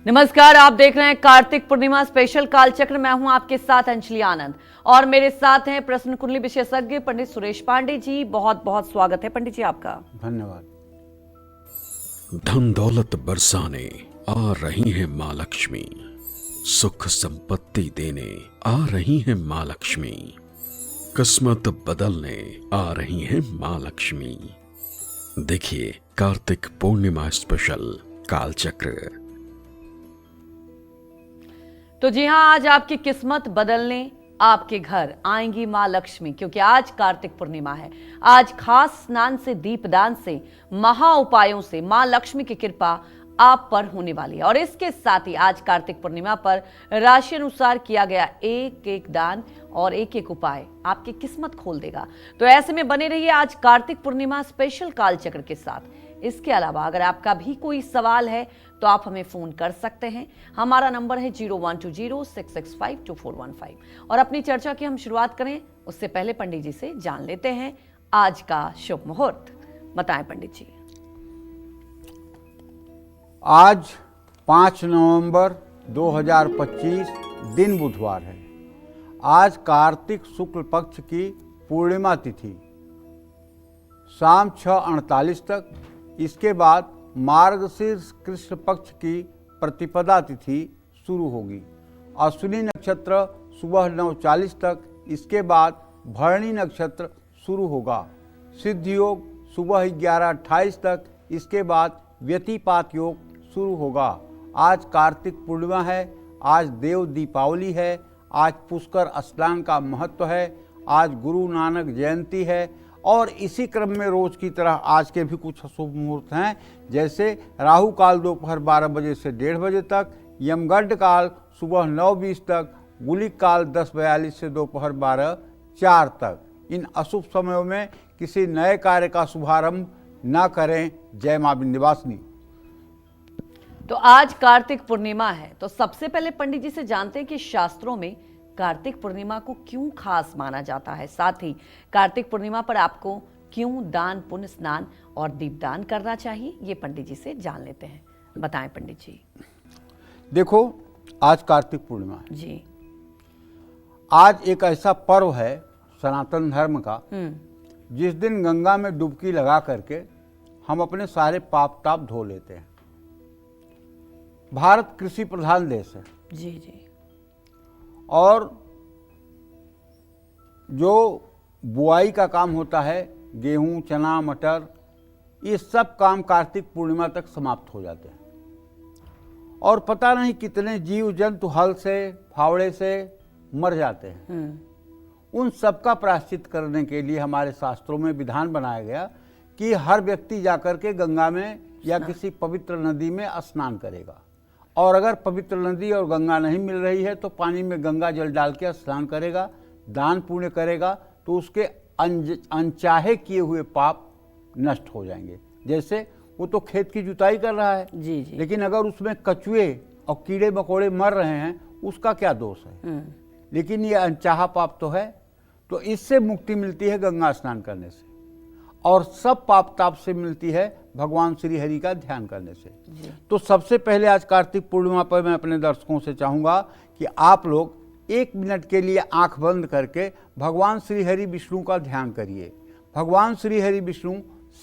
नमस्कार, आप देख रहे हैं कार्तिक पूर्णिमा स्पेशल कालचक्र। मैं हूं आपके साथ अंजलि आनंद और मेरे साथ हैं प्रश्न कुंडली विशेषज्ञ पंडित सुरेश पांडे जी। बहुत बहुत स्वागत है पंडित जी आपका। धन्यवाद। धन दौलत बरसाने आ रही है माँ लक्ष्मी, सुख संपत्ति देने आ रही है माँ लक्ष्मी, किस्मत बदलने आ रही है माँ लक्ष्मी। देखिए कार्तिक पूर्णिमा स्पेशल कालचक्र। तो जी हाँ, आज आपकी किस्मत बदलने आपके घर आएंगी माँ लक्ष्मी, क्योंकि आज कार्तिक पूर्णिमा है। आज खास स्नान से, दीपदान से, महा उपायों से माँ लक्ष्मी की कृपा आप पर होने वाली है। और इसके साथ ही आज कार्तिक पूर्णिमा पर राशि अनुसार किया गया एक एक दान और एक एक उपाय आपकी किस्मत खोल देगा। तो ऐसे में बने रहिए आज कार्तिक पूर्णिमा स्पेशल कालचक्र के साथ। इसके अलावा अगर आपका भी कोई सवाल है तो आप हमें फोन कर सकते हैं। हमारा नंबर है 012066524415। और अपनी चर्चा की हम शुरुआत करें उससे पहले पंडित जी से जान लेते हैं आज का शुभ मुहूर्त। बताएं पंडित जी। आज 5 नवंबर 2025 दिन बुधवार है। आज कार्तिक शुक्ल पक्ष की पूर्णिमा तिथि शाम 6:48 तक। इसके बाद मार्गशीर्ष कृष्ण पक्ष की प्रतिपदा तिथि शुरू होगी। अश्विनी नक्षत्र सुबह 9:40 तक। इसके बाद भरणी नक्षत्र शुरू होगा। सिद्ध योग सुबह 11:28 तक। इसके बाद व्यतिपात योग शुरू होगा। आज कार्तिक पूर्णिमा है। आज देव दीपावली है। आज पुष्कर स्नान का महत्व है। आज गुरु नानक जयंती है। और इसी क्रम में रोज की तरह आज के भी कुछ शुभ मुहूर्त हैं, जैसे राहु काल दोपहर 12 बजे से 1:30 बजे तक, यमगंड काल सुबह 9:20 तक, गुलिक काल 10:42 से दोपहर 12:04 तक। इन अशुभ समयों में किसी नए कार्य का शुभारंभ न करें। जय मां विंध्यवासिनी। तो आज कार्तिक पूर्णिमा है, तो सबसे पहले पंडित जी से जानते हैं कि शास्त्रों में कार्तिक पूर्णिमा को क्यों खास माना जाता है। साथ ही कार्तिक पूर्णिमा पर आपको क्यों दान, पुण्य, स्नान और दीपदान करना चाहिए, ये पंडित जी से जान लेते हैं। बताएं पंडित जी। देखो, आज कार्तिक पूर्णिमा है जी। आज एक ऐसा पर्व है सनातन धर्म का जिस दिन गंगा में डुबकी लगा करके हम अपने सारे पाप ताप धो लेते हैं। भारत कृषि प्रधान देश है जी जी। और जो बुआई का काम होता है, गेहूं, चना, मटर, ये सब काम कार्तिक पूर्णिमा तक समाप्त हो जाते हैं। और पता नहीं कितने जीव जंतु हल से, फावड़े से मर जाते हैं। उन सब का प्रायश्चित करने के लिए हमारे शास्त्रों में विधान बनाया गया कि हर व्यक्ति जाकर के गंगा में या किसी पवित्र नदी में स्नान करेगा। और अगर पवित्र नदी और गंगा नहीं मिल रही है तो पानी में गंगा जल डाल के स्नान करेगा, दान पुण्य करेगा, तो उसके अनचाहे किए हुए पाप नष्ट हो जाएंगे। जैसे वो तो खेत की जुताई कर रहा है जी जी। लेकिन अगर उसमें कछुए और कीड़े मकोड़े मर रहे हैं, उसका क्या दोष है। लेकिन ये अनचाहा पाप तो है। तो इससे मुक्ति मिलती है गंगा स्नान करने से, और सब पाप ताप से मिलती है भगवान श्री हरि का ध्यान करने से। तो सबसे पहले आज कार्तिक पूर्णिमा पर मैं अपने दर्शकों से चाहूँगा कि आप लोग 1 मिनट के लिए आंख बंद करके भगवान श्री हरि विष्णु का ध्यान करिए। भगवान श्री हरि विष्णु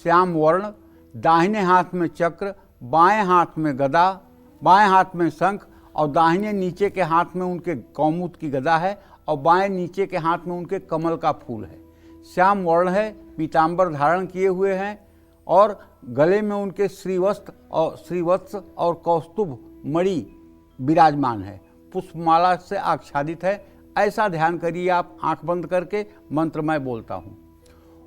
श्याम वर्ण, दाहिने हाथ में चक्र, बाएं हाथ में गदा, बाएं हाथ में शंख और दाहिने नीचे के हाथ में उनके कौमुद की गदा है और बाएं नीचे के हाथ में उनके कमल का फूल है। श्याम वर्ण है, पीतांबर धारण किए हुए हैं और गले में उनके श्रीवत्स और कौस्तुभ मणि विराजमान है, पुष्पमाला से आच्छादित है। ऐसा ध्यान करिए आप आंख बंद करके। मंत्र मैं बोलता हूँ।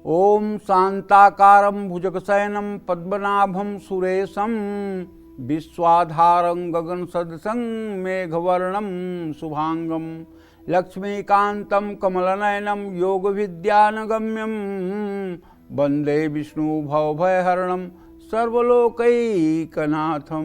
ओम शांताकारं भुजगशयनं पद्मनाभं सुरेशं विश्वाधारं गगन सदृशं मेघवर्णं शुभांगं लक्ष्मीकान्तं कमलनयनं योग विद्यानगम्यं वंदे विष्णु भवभयहरणं सर्वलोकैकनाथम।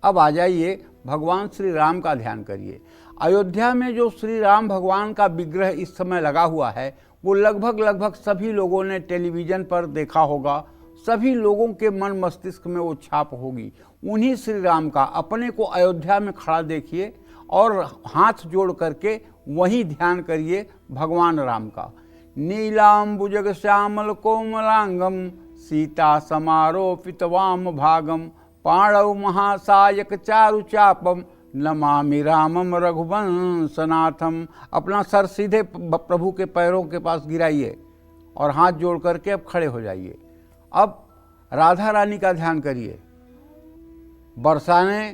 अब आ जाइए, भगवान श्री राम का ध्यान करिए। अयोध्या में जो श्री राम भगवान का विग्रह इस समय लगा हुआ है, वो लगभग सभी लोगों ने टेलीविज़न पर देखा होगा, सभी लोगों के मन मस्तिष्क में वो छाप होगी। उन्हीं श्री राम का अपने को अयोध्या में खड़ा देखिए और हाथ जोड़ करके वहीं ध्यान करिए भगवान राम का। नीलाम्बुजग श्यामल कोमलांगम सीता समारोपित वाम भागम पाणव महासायक चारु चापम नमामि रामम रघुवंशनाथम। अपना सर सीधे प्रभु के पैरों के पास गिराइए और हाथ जोड़ करके अब खड़े हो जाइए। अब राधा रानी का ध्यान करिए। बरसाने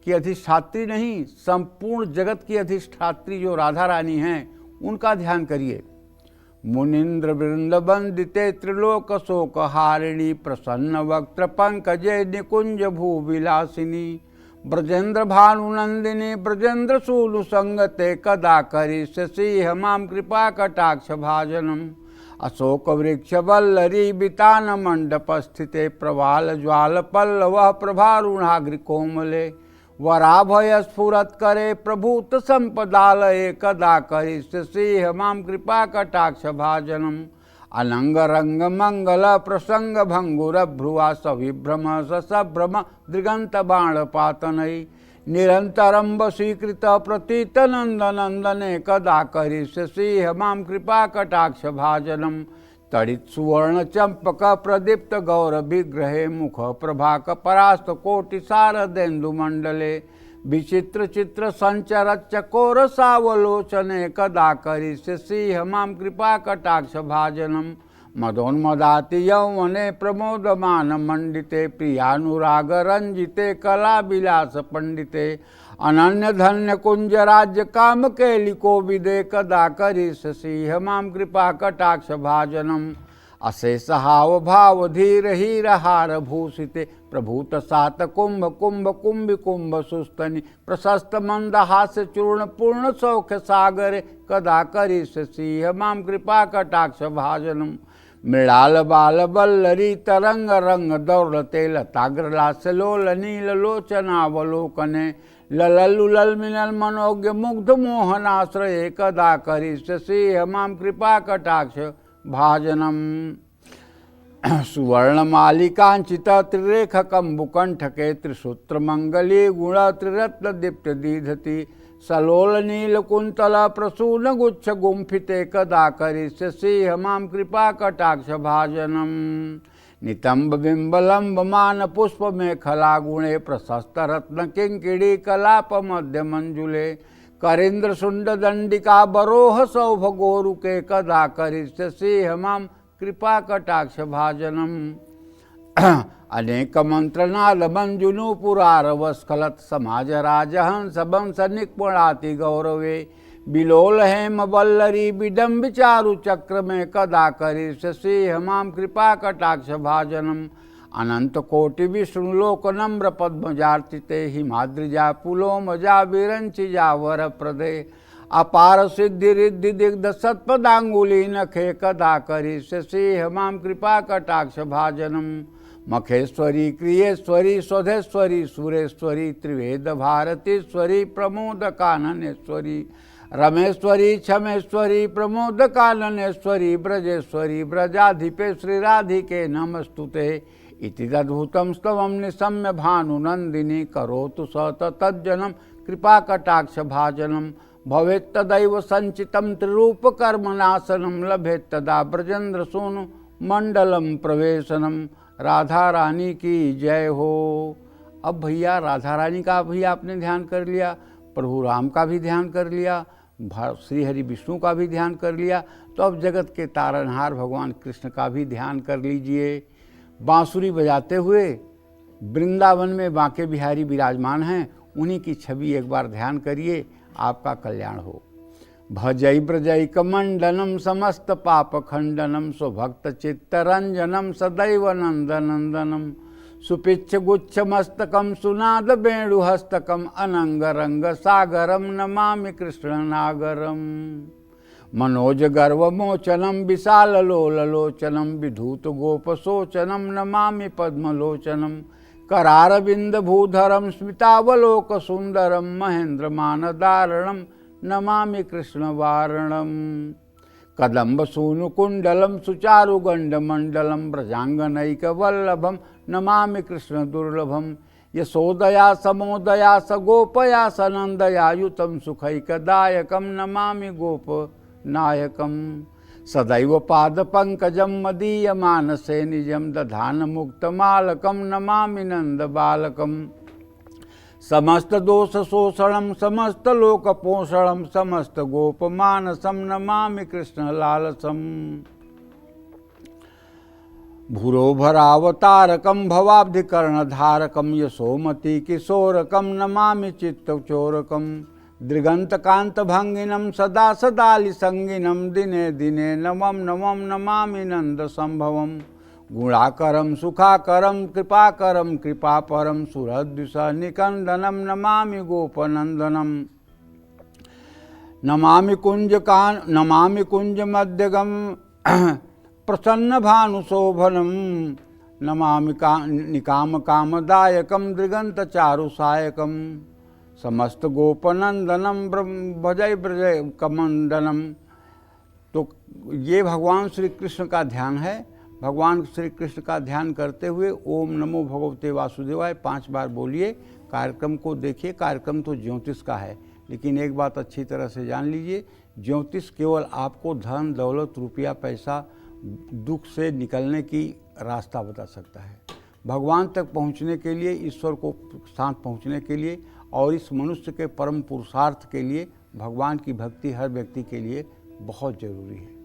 की अधिष्ठात्री नहीं, संपूर्ण जगत की अधिष्ठात्री जो राधा रानी हैं उनका ध्यान करिए। मुनिंद्र वृंद वंदिते त्रिलोक शोक हारिणी प्रसन्न वक्त्र पंकजे निकुंज भूविलासिनी ब्रजेंद्र भानुनंदिनी ब्रजेंद्र सूनु संगते कदा करिष्यसि मां कृपा कटाक्ष भाजनम। अशोक वृक्ष वल्लरी बितान मंडप स्थिते प्रवाल ज्वाल पल्लव प्रभारुणाग्र कोमले वराभय स्फुरत करे प्रभूत संपदालये कदा करिष्यसि मां कृपा कटाक्ष भाजनम। अनंग रंग मंगल प्रसंग भंगुर भ्रुवा सविभ्रम सभ्रम दृगंत बाण पातनई निरंतरम वशीकृत प्रतीत नंद नंदने कदा करिष्यसि मां कृपा कटाक्ष भाजनम। तड़ित सुवर्ण चंपक प्रदीप्त गौर विग्रहे मुख प्रभाक परास्त कोटि शारदेन्दु मंडले विचित्र चित्र संचर चकोर सावलोचने कदा करिष्यसि मां कृपा कटाक्ष भाजनम। मदोन्मदाति यौवने प्रमोदमान मंडिते प्रियानुराग रंजिते कला विलास पंडिते अनन्य धन्य कुंज राज्य काम केलिको विदे कदा करिष्यसि मां कृपा कटाक्ष भाजनम। अशेष हाव भाव धीर हीर हार भूषिते प्रभूत सात कुंभ कुंभ कुंभ कुंभ सुस्तनि प्रशस्त मंद हास्य चूर्ण पूर्ण सौख्य सागरे कदा करिष्यसि मां कृपा कटाक्ष भाजनम। मृणाल बाल बल्लरी तरंग रंग दौड़ते लताग्र लासलोल नील लोचनावलोकने लललुलल मिनल मनोज्ञ मुग्ध मोहनाश्रये कदा करिष्यसि मां कृपा कटाक्ष भाजनम। सुवर्ण मालिकांचित त्रिरेख कंबुकंठके त्रिसूत्र मंगली गुण त्रिरत्न दीप्त दीधति सलोल नील कुंतल प्रसून गुच्छ गुंफिते कदा करिष्यसि मां कृपा कटाक्ष भाजनम। नितंब बिंबलंब मान पुष्प मेखला गुणे प्रशस्त रत्न किंकिड़ी कलाप मध्य मंजुले करेंद्र शुंड दंडिका बरोह सौभ गोरुके कदा करिष्यसि मां कृपा कटाक्ष भाजनम। अनेक मंत्रनाद मंजुनु पुरारव स्खलत समाज राजहंस बंश निक्पणाति गौरवे बिलोल हेम वल्लरी विडम्ब चारु चक्र में कदा करिष्यसि मां कृपा कटाक्ष भाजनम। अनंत कोटि विष्णु लोक नम्र पद्मजार्चिते हिमाद्रिजा पुलोमजा विरंचिजा वर प्रदे अपार सिद्धि रिद्धि दिग्ध सत्पदांगुली नखे कदा करिष्यसि मां कृपा कटाक्ष भाजनम। मखेश्वरी क्रियेश्वरी स्वधेश्वरी सुरेश्वरी त्रिवेद भारतीश्वरी प्रमोद काननेश्वरी रमेश्वरी क्षमेश्वरी प्रमोद काननेश्वरी ब्रजेश्वरी ब्रजाधिपे श्री राधिके नमस्तुते इति तद्भुतं स्तवं निशम्य भानुनंदिनी करोतु स तज्जनम कृपा कटाक्ष भाजनम। भवेत् तदैव संचितं त्रिरूप कर्मनाशनम लभेत् तदा ब्रजेंद्र सूनु मंडलम प्रवेशनम। राधा रानी की जय हो। अब भैया राधा रानी का भी आपने ध्यान कर लिया, प्रभु राम का भी ध्यान कर लिया, श्री हरि विष्णु का भी ध्यान कर लिया, तो अब जगत के तारनहार भगवान कृष्ण का भी ध्यान कर लीजिए। बांसुरी बजाते हुए वृंदावन में बांके बिहारी विराजमान हैं, उन्हीं की छवि एक बार ध्यान करिए, आपका कल्याण हो। भजई ब्रजई कमंडनम समस्त पाप खंडनम स्वभक्त चित्तरंजनम सदैव नंदनंदनम सुपिच्छ गुच्छ मस्तकम सुनाद वेणुहस्तकम अनंग रंग सागरम नमामि कृष्ण नागरम। मनोज गर्व मोचनम विशाल लोललोचनम विधूत गोप सोचनम नमामि पद्मलोचनम करारविंद भूधरम स्मितावलोक सुंदरम महेंद्र मान दारणम नमामि कृष्ण वारणम। कदम्ब सूनुकुंडलम सुचारुगंडमंडलम ब्रजांगनैकवल्लभम नमामि कृष्ण दुर्लभम। यशोदया समोदया स गोपया सनंदया युतम सुखैकदायकम नमामि गोपनायकम। सदैव पाद पंकजम मदीय मानसे निजम दधान मुक्तमालकम नमामि नंद बालकम। समस्त दोष शोषणम समस्त लोक पोषणम समस्त गोप मानसम नमामि कृष्ण लालसम। भूरो भरावतारकम भवाब्धिकर्णधारकम यशोमति किशोरकम नमामि चित्तचोरकम। दृगंत कांत भंगिनम सदा सदालि संगिनम दिने दिने नमम नमम नमामि नंद संभवम। गुणाकरम सुखाकरम कृपाकरम कृपापरम सुरद्विष निकंदनम नमामि गोपनंदनम। नमामि कुंज मध्यगम प्रसन्न भानुशोभनम। नमामि निकाम कामदायकम दृगंत चारुसायकम। समस्त गोपनंदनम भजय ब्रजय कमंडनम। तो ये भगवान श्री कृष्ण का ध्यान है। भगवान श्री कृष्ण का ध्यान करते हुए ओम नमो भगवते वासुदेवाय 5 बार बोलिए। कार्यक्रम को देखिए। कार्यक्रम तो ज्योतिष का है, लेकिन एक बात अच्छी तरह से जान लीजिए, ज्योतिष केवल आपको धन दौलत रुपया पैसा दुख से निकलने की रास्ता बता सकता है। भगवान तक पहुंचने के लिए, ईश्वर को साथ पहुंचने के लिए और इस मनुष्य के परम पुरुषार्थ के लिए भगवान की भक्ति हर व्यक्ति के लिए बहुत ज़रूरी है।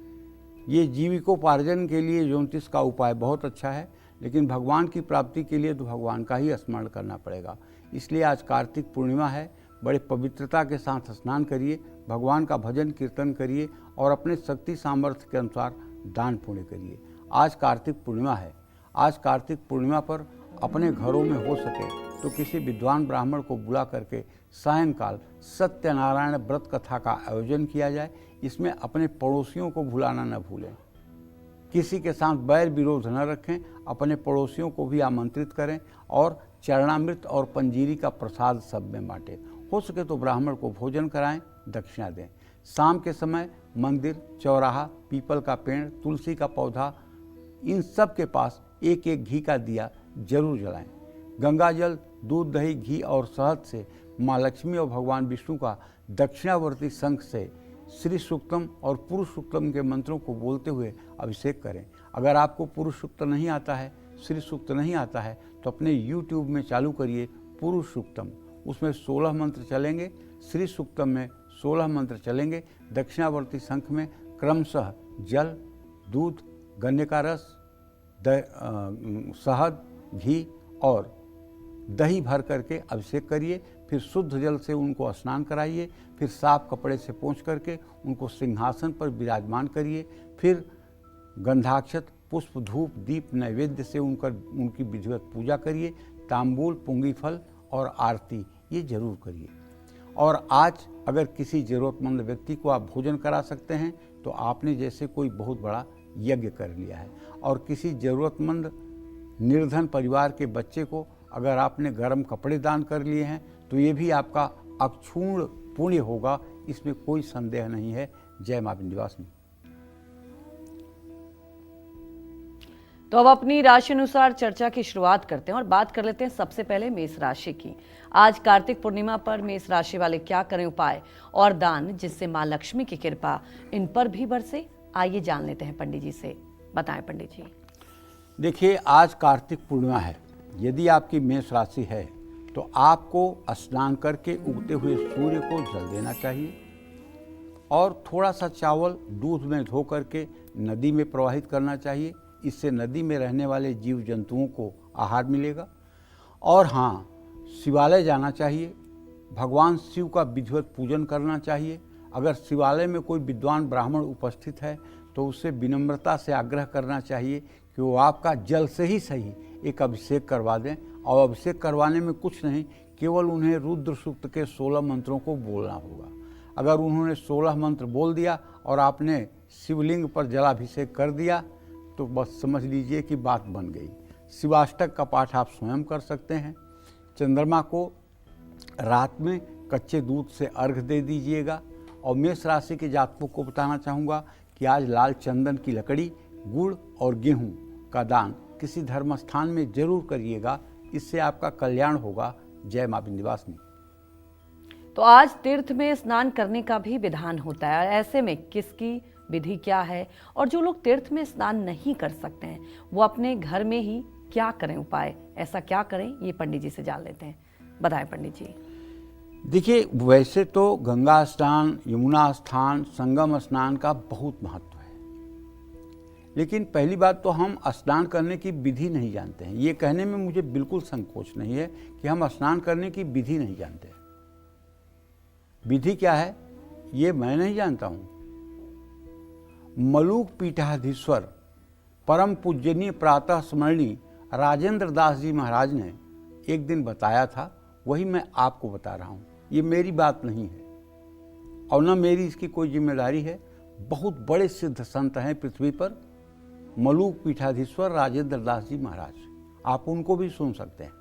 ये जीविकोपार्जन के लिए ज्योतिष का उपाय बहुत अच्छा है, लेकिन भगवान की प्राप्ति के लिए तो भगवान का ही स्मरण करना पड़ेगा। इसलिए आज कार्तिक पूर्णिमा है। बड़े पवित्रता के साथ स्नान करिए, भगवान का भजन कीर्तन करिए और अपने शक्ति सामर्थ्य के अनुसार दान पुण्य करिए। आज कार्तिक पूर्णिमा है। आज कार्तिक पूर्णिमा पर अपने घरों में हो सके तो किसी विद्वान ब्राह्मण को बुला करके सायंकाल सत्यनारायण व्रत कथा का आयोजन किया जाए। इसमें अपने पड़ोसियों को भुलाना न भूलें, किसी के साथ बैर विरोध न रखें, अपने पड़ोसियों को भी आमंत्रित करें और चरणामृत और पंजीरी का प्रसाद सब में बांटें। हो सके तो ब्राह्मण को भोजन कराएं, दक्षिणा दें। शाम के समय मंदिर, चौराहा, पीपल का पेड़, तुलसी का पौधा, इन सब के पास एक एक घी का दिया जरूर जलाएं। गंगा जल, दूध, दही, घी और शहद से माँ लक्ष्मी और भगवान विष्णु का दक्षिणावर्ती शंख से श्री सूक्तम और पुरुष सूक्तम के मंत्रों को बोलते हुए अभिषेक करें। अगर आपको पुरुष सूक्त नहीं आता है, श्री सूक्त नहीं आता है, तो अपने YouTube में चालू करिए पुरुष सूक्तम। उसमें 16 मंत्र चलेंगे, श्री सूक्तम में 16 मंत्र चलेंगे। दक्षिणावर्ती शंख में क्रमशः जल, दूध, गन्ने का रस, शहद, घी और दही भर करके अभिषेक करिए। फिर शुद्ध जल से उनको स्नान कराइए। फिर साफ कपड़े से पोंछ करके उनको सिंहासन पर विराजमान करिए। फिर गंधाक्षत, पुष्प, धूप, दीप, नैवेद्य से उनकी विधिवत पूजा करिए। तांबूल, पुंगी फल और आरती ये जरूर करिए। और आज अगर किसी ज़रूरतमंद व्यक्ति को आप भोजन करा सकते हैं तो आपने जैसे कोई बहुत बड़ा यज्ञ कर लिया है। और किसी ज़रूरतमंद निर्धन परिवार के बच्चे को अगर आपने गर्म कपड़े दान कर लिए हैं तो ये भी आपका अक्षुण्ण पुण्य होगा, इसमें कोई संदेह नहीं है। जय मां विंध्यवासिनी। तो अब अपनी राशि अनुसार चर्चा की शुरुआत करते हैं और बात कर लेते हैं सबसे पहले मेष राशि की। आज कार्तिक पूर्णिमा पर मेष राशि वाले क्या करें उपाय और दान जिससे मां लक्ष्मी की कृपा इन पर भी बरसे। आइए जान लेते हैं पंडित जी से। बताएं पंडित जी। देखिए, आज कार्तिक पूर्णिमा है। यदि आपकी मेष राशि है तो आपको स्नान करके उगते हुए सूर्य को जल देना चाहिए और थोड़ा सा चावल दूध में धो करके नदी में प्रवाहित करना चाहिए। इससे नदी में रहने वाले जीव जंतुओं को आहार मिलेगा। और हाँ, शिवालय जाना चाहिए, भगवान शिव का विधिवत पूजन करना चाहिए। अगर शिवालय में कोई विद्वान ब्राह्मण उपस्थित है तो उससे विनम्रता से आग्रह करना चाहिए कि वो आपका जल से ही सही एक अभिषेक करवा दें। और अभिषेक करवाने में कुछ नहीं, केवल उन्हें रुद्र सूक्त के 16 मंत्रों को बोलना होगा। अगर उन्होंने 16 मंत्र बोल दिया और आपने शिवलिंग पर जलाभिषेक कर दिया तो बस समझ लीजिए कि बात बन गई। शिवाष्टक का पाठ आप स्वयं कर सकते हैं। चंद्रमा को रात में कच्चे दूध से अर्घ दे दीजिएगा। और मेष राशि के जातकों को बताना चाहूँगा कि आज लाल चंदन की लकड़ी, गुड़ और गेहूं का दान किसी धर्म स्थान में जरूर करिएगा। इससे आपका कल्याण होगा। जय मां विंध्यवासिनी। तो आज तीर्थ में स्नान करने का भी विधान होता है, और ऐसे में किसकी विधि क्या है, और जो लोग तीर्थ में स्नान नहीं कर सकते हैं वो अपने घर में ही क्या करें उपाय, ऐसा क्या करें, ये पंडित जी से जान लेते हैं। बताएं पंडित जी। देखिए, वैसे तो गंगा स्नान, यमुना स्नान, संगम स्नान का बहुत महत्व है, लेकिन पहली बात तो हम स्नान करने की विधि नहीं जानते हैं। ये कहने में मुझे बिल्कुल संकोच नहीं है कि हम स्नान करने की विधि नहीं जानते। विधि क्या है ये मैं नहीं जानता हूँ। मलूक पीठाधीश्वर परम पूजनीय प्रातः स्मरणीय राजेंद्र दास जी महाराज ने एक दिन बताया था, वही मैं आपको बता रहा हूँ। ये मेरी बात नहीं है और न मेरी इसकी कोई जिम्मेदारी है। बहुत बड़े सिद्ध संत हैं पृथ्वी पर, मलूक पीठाधीश्वर राजेंद्र दास जी महाराज, आप उनको भी सुन सकते हैं।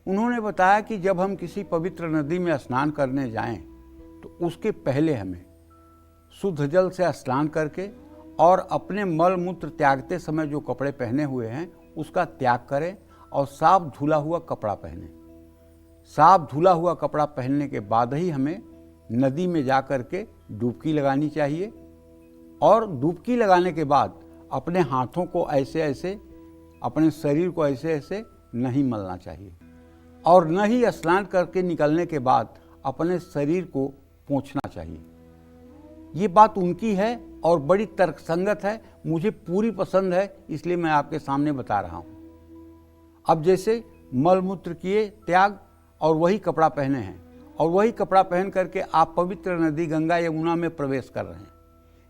उन्होंने बताया कि जब हम किसी पवित्र नदी में स्नान करने जाएं तो उसके पहले हमें शुद्ध जल से स्नान करके और अपने मल मूत्र त्यागते समय जो कपड़े पहने हुए हैं उसका त्याग करें और साफ धुला हुआ कपड़ा पहने। साफ धुला हुआ कपड़ा पहनने के बाद ही हमें नदी में जा कर के डुबकी लगानी चाहिए, और डुबकी लगाने के बाद अपने हाथों को ऐसे ऐसे, अपने शरीर को ऐसे ऐसे नहीं मलना चाहिए, और न ही स्नान करके निकलने के बाद अपने शरीर को पोंछना चाहिए। ये बात उनकी है और बड़ी तर्कसंगत है, मुझे पूरी पसंद है, इसलिए मैं आपके सामने बता रहा हूँ। अब जैसे मल मूत्र किए त्याग और वही कपड़ा पहने हैं, और वही कपड़ा पहन करके आप पवित्र नदी गंगा यमुना में प्रवेश कर रहे हैं,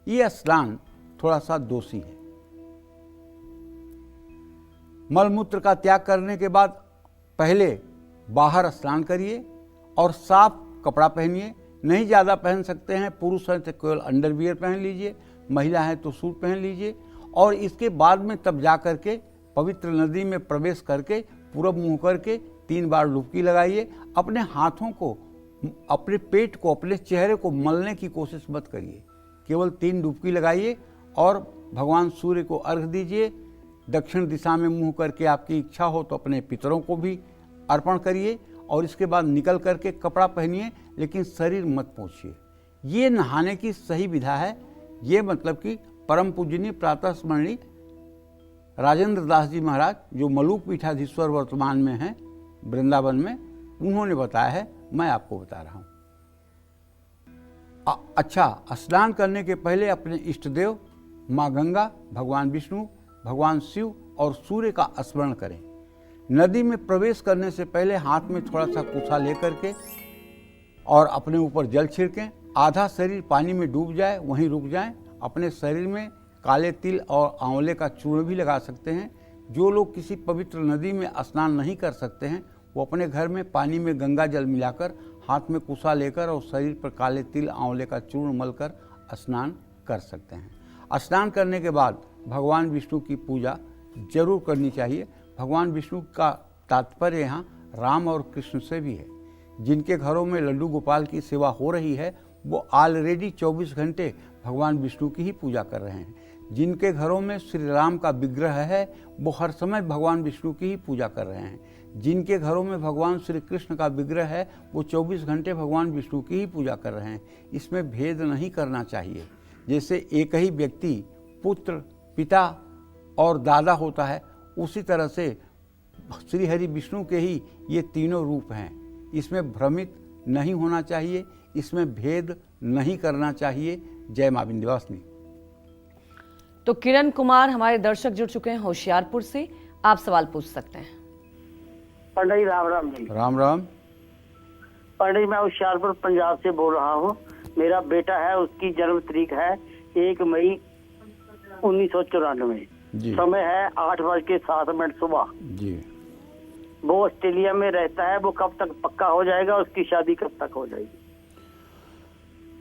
ये स्नान थोड़ा सा दोषी है। मल मूत्र का त्याग करने के बाद पहले बाहर स्नान करिए और साफ कपड़ा पहनिए। नहीं ज़्यादा पहन सकते हैं, पुरुष हैं तो केवल अंडरवियर पहन लीजिए, महिला हैं तो सूट पहन लीजिए, और इसके बाद में तब जा करके पवित्र नदी में प्रवेश करके पूरब मुँह करके 3 बार डुबकी लगाइए। अपने हाथों को, अपने पेट को, अपने चेहरे को मलने की कोशिश मत करिए, केवल 3 डुबकी लगाइए और भगवान सूर्य को अर्घ दीजिए। दक्षिण दिशा में मुँह करके आपकी इच्छा हो तो अपने पितरों को भी अर्पण करिए, और इसके बाद निकल करके कपड़ा पहनिए, लेकिन शरीर मत पोंछिए। ये नहाने की सही विधा है। ये मतलब कि परम पूजनीय प्रातः स्मरणीय राजेंद्र दास जी महाराज, जो मलूक पीठाधीश्वर वर्तमान में हैं वृंदावन में, उन्होंने बताया है, मैं आपको बता रहा हूँ। अच्छा, स्नान करने के पहले अपने इष्ट देव माँ गंगा, भगवान विष्णु, भगवान शिव और सूर्य का स्मरण करें। नदी में प्रवेश करने से पहले हाथ में थोड़ा सा कुसा लेकर के और अपने ऊपर जल छिड़कें। आधा शरीर पानी में डूब जाए, वहीं रुक जाएं। अपने शरीर में काले तिल और आंवले का चूर्ण भी लगा सकते हैं। जो लोग किसी पवित्र नदी में स्नान नहीं कर सकते हैं वो अपने घर में पानी में गंगा जल मिलाकर, हाथ में कुसा लेकर और शरीर पर काले तिल आंवले का चूर्ण मलकर स्नान कर सकते हैं। स्नान करने के बाद भगवान विष्णु की पूजा जरूर करनी चाहिए। भगवान विष्णु का तात्पर्य यहाँ राम और कृष्ण से भी है। जिनके घरों में लड्डू गोपाल की सेवा हो रही है वो ऑलरेडी 24 घंटे भगवान विष्णु की ही पूजा कर रहे हैं। जिनके घरों में श्री राम का विग्रह है वो हर समय भगवान विष्णु की ही पूजा कर रहे हैं। जिनके घरों में भगवान श्री कृष्ण का विग्रह है वो 24 घंटे भगवान विष्णु की ही पूजा कर रहे हैं। इसमें भेद नहीं करना चाहिए। जैसे एक ही व्यक्ति पुत्र, पिता और दादा होता है, उसी तरह से श्री हरि विष्णु के ही ये तीनों रूप हैं। इसमें भ्रमित नहीं होना चाहिए, इसमें भेद नहीं करना चाहिए। जय मां विंध्यवासिनी। तो किरण कुमार हमारे दर्शक जुड़ चुके हैं होशियारपुर से, आप सवाल पूछ सकते हैं। पंडित राम राम जी। राम राम। पंडित, मैं होशियारपुर पंजाब से बोल रहा हूँ। मेरा बेटा है, उसकी जन्म तारीख है 1 मई 1994। समय है 8:07 सुबह जी। वो ऑस्ट्रेलिया में रहता है। वो कब तक पक्का हो जाएगा? उसकी शादी कब तक हो जाएगी?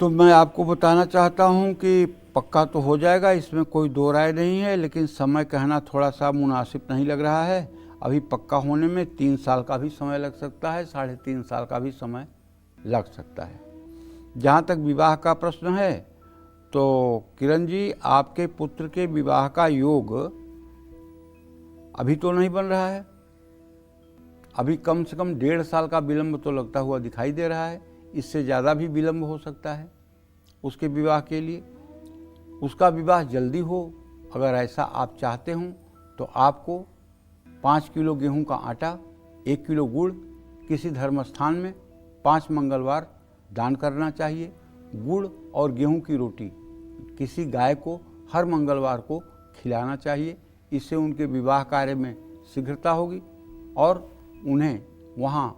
तो मैं आपको बताना चाहता हूं कि पक्का तो हो जाएगा, इसमें कोई दो राय नहीं है, लेकिन समय कहना थोड़ा सा मुनासिब नहीं लग रहा है। अभी पक्का होने में 3 साल का भी समय लग सकता है, 3.5 साल का भी समय लग सकता है। जहाँ तक विवाह का प्रश्न है तो किरण जी, आपके पुत्र के विवाह का योग अभी तो नहीं बन रहा है। अभी कम से कम 1.5 साल का विलंब तो लगता हुआ दिखाई दे रहा है। इससे ज़्यादा भी विलंब हो सकता है उसके विवाह के लिए। उसका विवाह जल्दी हो, अगर ऐसा आप चाहते हों तो आपको 5 किलो गेहूं का आटा, 1 किलो गुड़ किसी धर्म स्थान में 5 मंगलवार दान करना चाहिए। गुड़ और गेहूं की रोटी किसी गाय को हर मंगलवार को खिलाना चाहिए। इससे उनके विवाह कार्य में शीघ्रता होगी और उन्हें वहाँ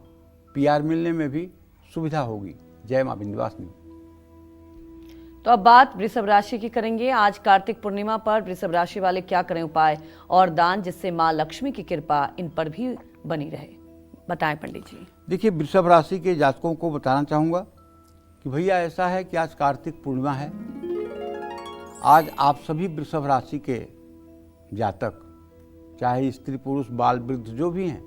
पीआर मिलने में भी सुविधा होगी। जय मां विंध्यवासिनी। तो अब बात वृषभ राशि की करेंगे। आज कार्तिक पूर्णिमा पर वृषभ राशि वाले क्या करें उपाय और दान, जिससे मां लक्ष्मी की कृपा इन पर भी बनी रहे, बताएं पंडित जी। देखिए, वृषभ राशि के जातकों को बताना चाहूँगा कि भैया ऐसा है कि आज कार्तिक पूर्णिमा है। आज आप सभी वृषभ राशि के जातक, चाहे स्त्री पुरुष बाल वृद्ध जो भी हैं,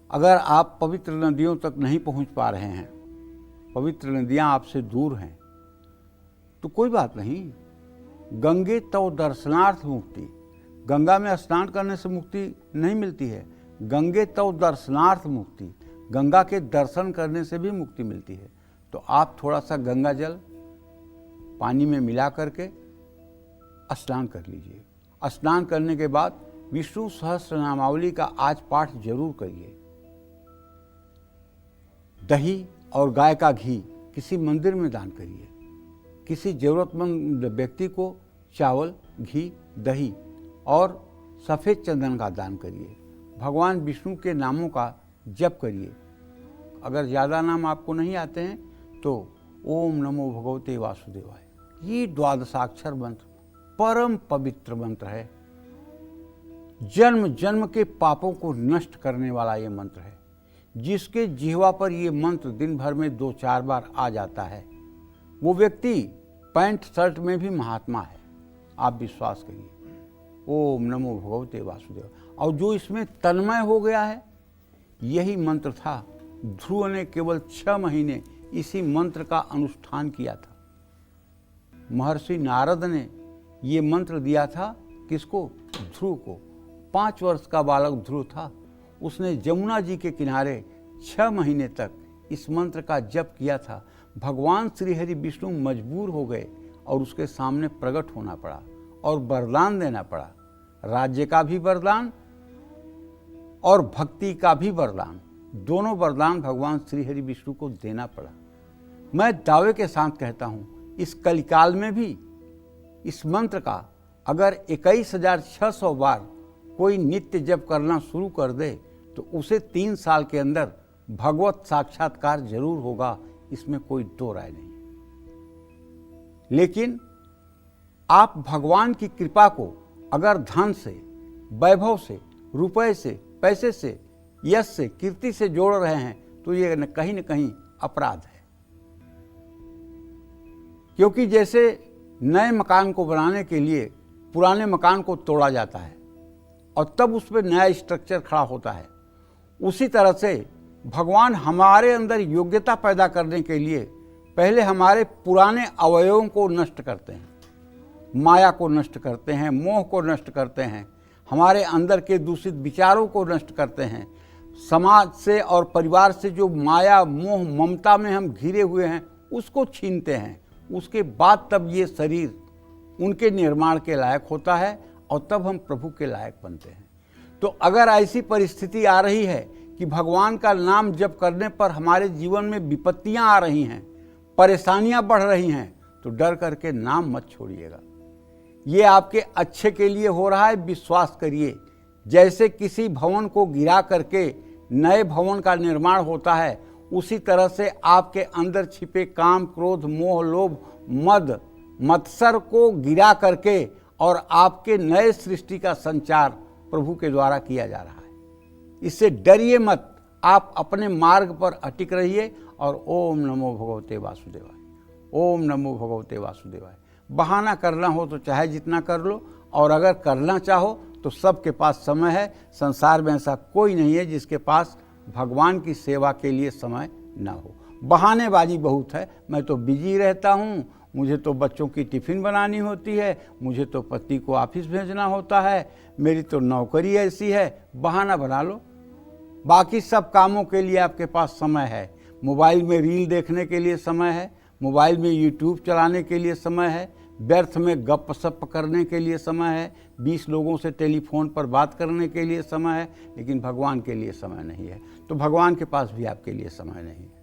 अगर आप पवित्र नदियों तक नहीं पहुंच पा रहे हैं, पवित्र नदियां आपसे दूर हैं, तो कोई बात नहीं। गंगे तव दर्शनार्थ मुक्ति, गंगा में स्नान करने से मुक्ति नहीं मिलती है। गंगे तव दर्शनार्थ मुक्ति, गंगा के दर्शन करने से भी मुक्ति मिलती है। तो आप थोड़ा सा गंगा जल पानी में मिला करके स्नान कर लीजिए। स्नान करने के बाद विष्णु सहस्त्र नामावली का आज पाठ जरूर करिए। दही और गाय का घी किसी मंदिर में दान करिए। किसी जरूरतमंद व्यक्ति को चावल, घी, दही और सफ़ेद चंदन का दान करिए। भगवान विष्णु के नामों का जप करिए। अगर ज़्यादा नाम आपको नहीं आते हैं तो ओम नमो भगवते वासुदेवाय, ये 12 मंत्र परम पवित्र मंत्र है। जन्म जन्म के पापों को नष्ट करने वाला ये मंत्र है। जिसके जिह्वा पर ये मंत्र दिन भर में 2-4 बार आ जाता है, वो व्यक्ति पैंट शर्ट में भी महात्मा है। आप विश्वास करिए। ओम नमो भगवते वासुदेव। और जो इसमें तन्मय हो गया है, यही मंत्र था। ध्रुव ने केवल 6 महीने इसी मंत्र का अनुष्ठान किया था। महर्षि नारद ने ये मंत्र दिया था किसको? ध्रुव को। 5 वर्ष का बालक ध्रुव था। उसने जमुना जी के किनारे 6 महीने तक इस मंत्र का जप किया था। भगवान श्री हरि विष्णु मजबूर हो गए और उसके सामने प्रकट होना पड़ा और वरदान देना पड़ा। राज्य का भी वरदान और भक्ति का भी वरदान, दोनों वरदान भगवान श्री हरि विष्णु को देना पड़ा। मैं दावे के साथ कहता हूँ, इस कलिकाल में भी इस मंत्र का अगर 21,600 बार कोई नित्य जप करना शुरू कर दे तो उसे 3 साल के अंदर भगवत साक्षात्कार जरूर होगा। इसमें कोई दो राय नहीं। लेकिन आप भगवान की कृपा को अगर धन से, वैभव से, रुपए से, पैसे से, यश से, कीर्ति से जोड़ रहे हैं तो ये न कहीं अपराध है। क्योंकि जैसे नए मकान को बनाने के लिए पुराने मकान को तोड़ा जाता है और तब उस पर नया स्ट्रक्चर खड़ा होता है, उसी तरह से भगवान हमारे अंदर योग्यता पैदा करने के लिए पहले हमारे पुराने अवयवों को नष्ट करते हैं, माया को नष्ट करते हैं, मोह को नष्ट करते हैं, हमारे अंदर के दूषित विचारों को नष्ट करते हैं। समाज से और परिवार से जो माया, मोह, ममता में हम घिरे हुए हैं उसको छीनते हैं। उसके बाद तब ये शरीर उनके निर्माण के लायक होता है और तब हम प्रभु के लायक बनते हैं। तो अगर ऐसी परिस्थिति आ रही है कि भगवान का नाम जप करने पर हमारे जीवन में विपत्तियां आ रही हैं, परेशानियां बढ़ रही हैं, तो डर करके नाम मत छोड़िएगा। ये आपके अच्छे के लिए हो रहा है, विश्वास करिए। जैसे किसी भवन को गिरा करके नए भवन का निर्माण होता है, उसी तरह से आपके अंदर छिपे काम, क्रोध, मोह, लोभ, मद, मत्सर को गिरा करके और आपके नए सृष्टि का संचार प्रभु के द्वारा किया जा रहा है। इससे डरिए मत, आप अपने मार्ग पर अटिक रहिए और ओम नमो भगवते वासुदेवाय, ओम नमो भगवते वासुदेवाय। बहाना करना हो तो चाहे जितना कर लो, और अगर करना चाहो तो सबके पास समय है। संसार में ऐसा कोई नहीं है जिसके पास भगवान की सेवा के लिए समय ना हो। बहानेबाजी बहुत है, मैं तो बिजी रहता हूँ, मुझे तो बच्चों की टिफ़िन बनानी होती है, मुझे तो पति को ऑफिस भेजना होता है, मेरी तो नौकरी ऐसी है। बहाना बना लो। बाकी सब कामों के लिए आपके पास समय है। मोबाइल में रील देखने के लिए समय है, मोबाइल में यूट्यूब चलाने के लिए समय है, व्यर्थ में गप सप करने के लिए समय है, 20 लोगों से टेलीफोन पर बात करने के लिए समय है, लेकिन भगवान के लिए समय नहीं है। तो भगवान के पास भी आपके लिए समय नहीं है।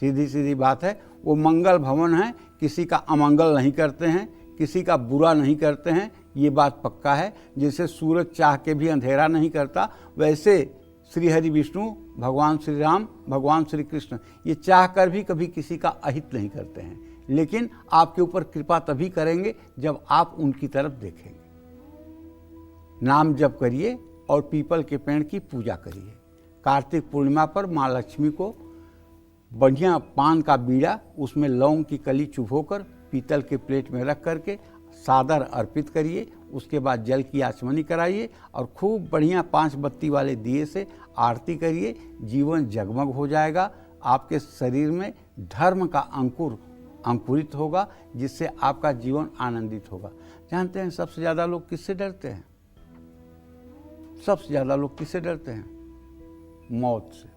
सीधी सीधी बात है। वो मंगल भवन है, किसी का अमंगल नहीं करते हैं, किसी का बुरा नहीं करते हैं, ये बात पक्का है। जैसे सूरज चाह के भी अंधेरा नहीं करता, वैसे श्री हरि विष्णु, भगवान श्री राम, भगवान श्री कृष्ण ये चाह कर भी कभी किसी का अहित नहीं करते हैं, लेकिन आपके ऊपर कृपा तभी करेंगे जब आप उनकी तरफ देखेंगे। नाम जप करिए और पीपल के पेड़ की पूजा करिए। कार्तिक पूर्णिमा पर माँ लक्ष्मी को बढ़िया पान का बीड़ा, उसमें लौंग की कली चुभोकर पीतल के प्लेट में रख करके सादर अर्पित करिए। उसके बाद जल की आचमनी कराइए और खूब बढ़िया 5 बत्ती वाले दिए से आरती करिए। जीवन जगमग हो जाएगा। आपके शरीर में धर्म का अंकुर अंकुरित होगा, जिससे आपका जीवन आनंदित होगा। जानते हैं सबसे ज़्यादा लोग किससे डरते हैं? सबसे ज़्यादा लोग किससे डरते हैं? मौत से।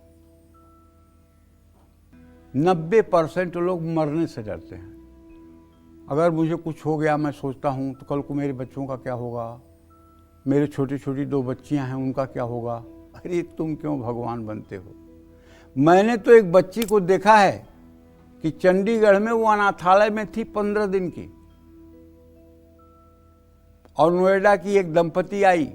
90% लोग मरने से डरते हैं। अगर मुझे कुछ हो गया, मैं सोचता हूँ तो कल को मेरे बच्चों का क्या होगा, मेरे छोटी छोटी 2 बच्चियाँ हैं उनका क्या होगा। अरे तुम क्यों भगवान बनते हो? मैंने तो एक बच्ची को देखा है कि चंडीगढ़ में वो अनाथालय में थी 15 दिन की, और नोएडा की एक दंपति आई,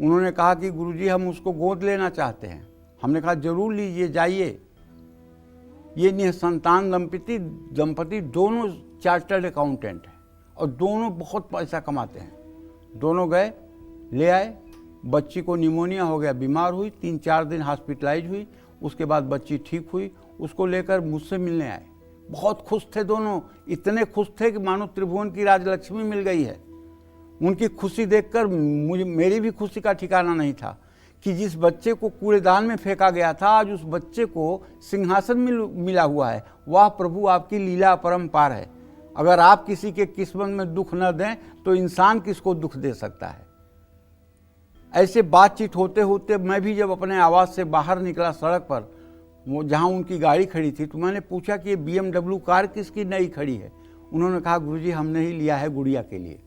उन्होंने कहा कि गुरुजी हम उसको गोद लेना चाहते हैं। हमने कहा जरूर लीजिए, जाइए। ये निसंतान दंपति दोनों चार्टर्ड अकाउंटेंट हैं और दोनों बहुत पैसा कमाते हैं। दोनों गए, ले आए। बच्ची को निमोनिया हो गया, बीमार हुई, 3-4 दिन हॉस्पिटलाइज हुई। उसके बाद बच्ची ठीक हुई, उसको लेकर मुझसे मिलने आए। बहुत खुश थे दोनों, इतने खुश थे कि मानो त्रिभुवन की राजलक्ष्मी मिल गई है। उनकी खुशी देखकर मेरी भी खुशी का ठिकाना नहीं था कि जिस बच्चे को कूड़ेदान में फेंका गया था, आज उस बच्चे को सिंहासन मिला हुआ है। वाह प्रभु, आपकी लीला अपरंपार है। अगर आप किसी के किस्मत में दुख न दें तो इंसान किसको दुख दे सकता है? ऐसे बातचीत होते होते मैं भी जब अपने आवास से बाहर निकला सड़क पर, वो जहाँ उनकी गाड़ी खड़ी थी, तो मैंने पूछा कि ये BMW कार किसकी नई खड़ी है? उन्होंने कहा गुरुजी हमने ही लिया है गुड़िया के लिए।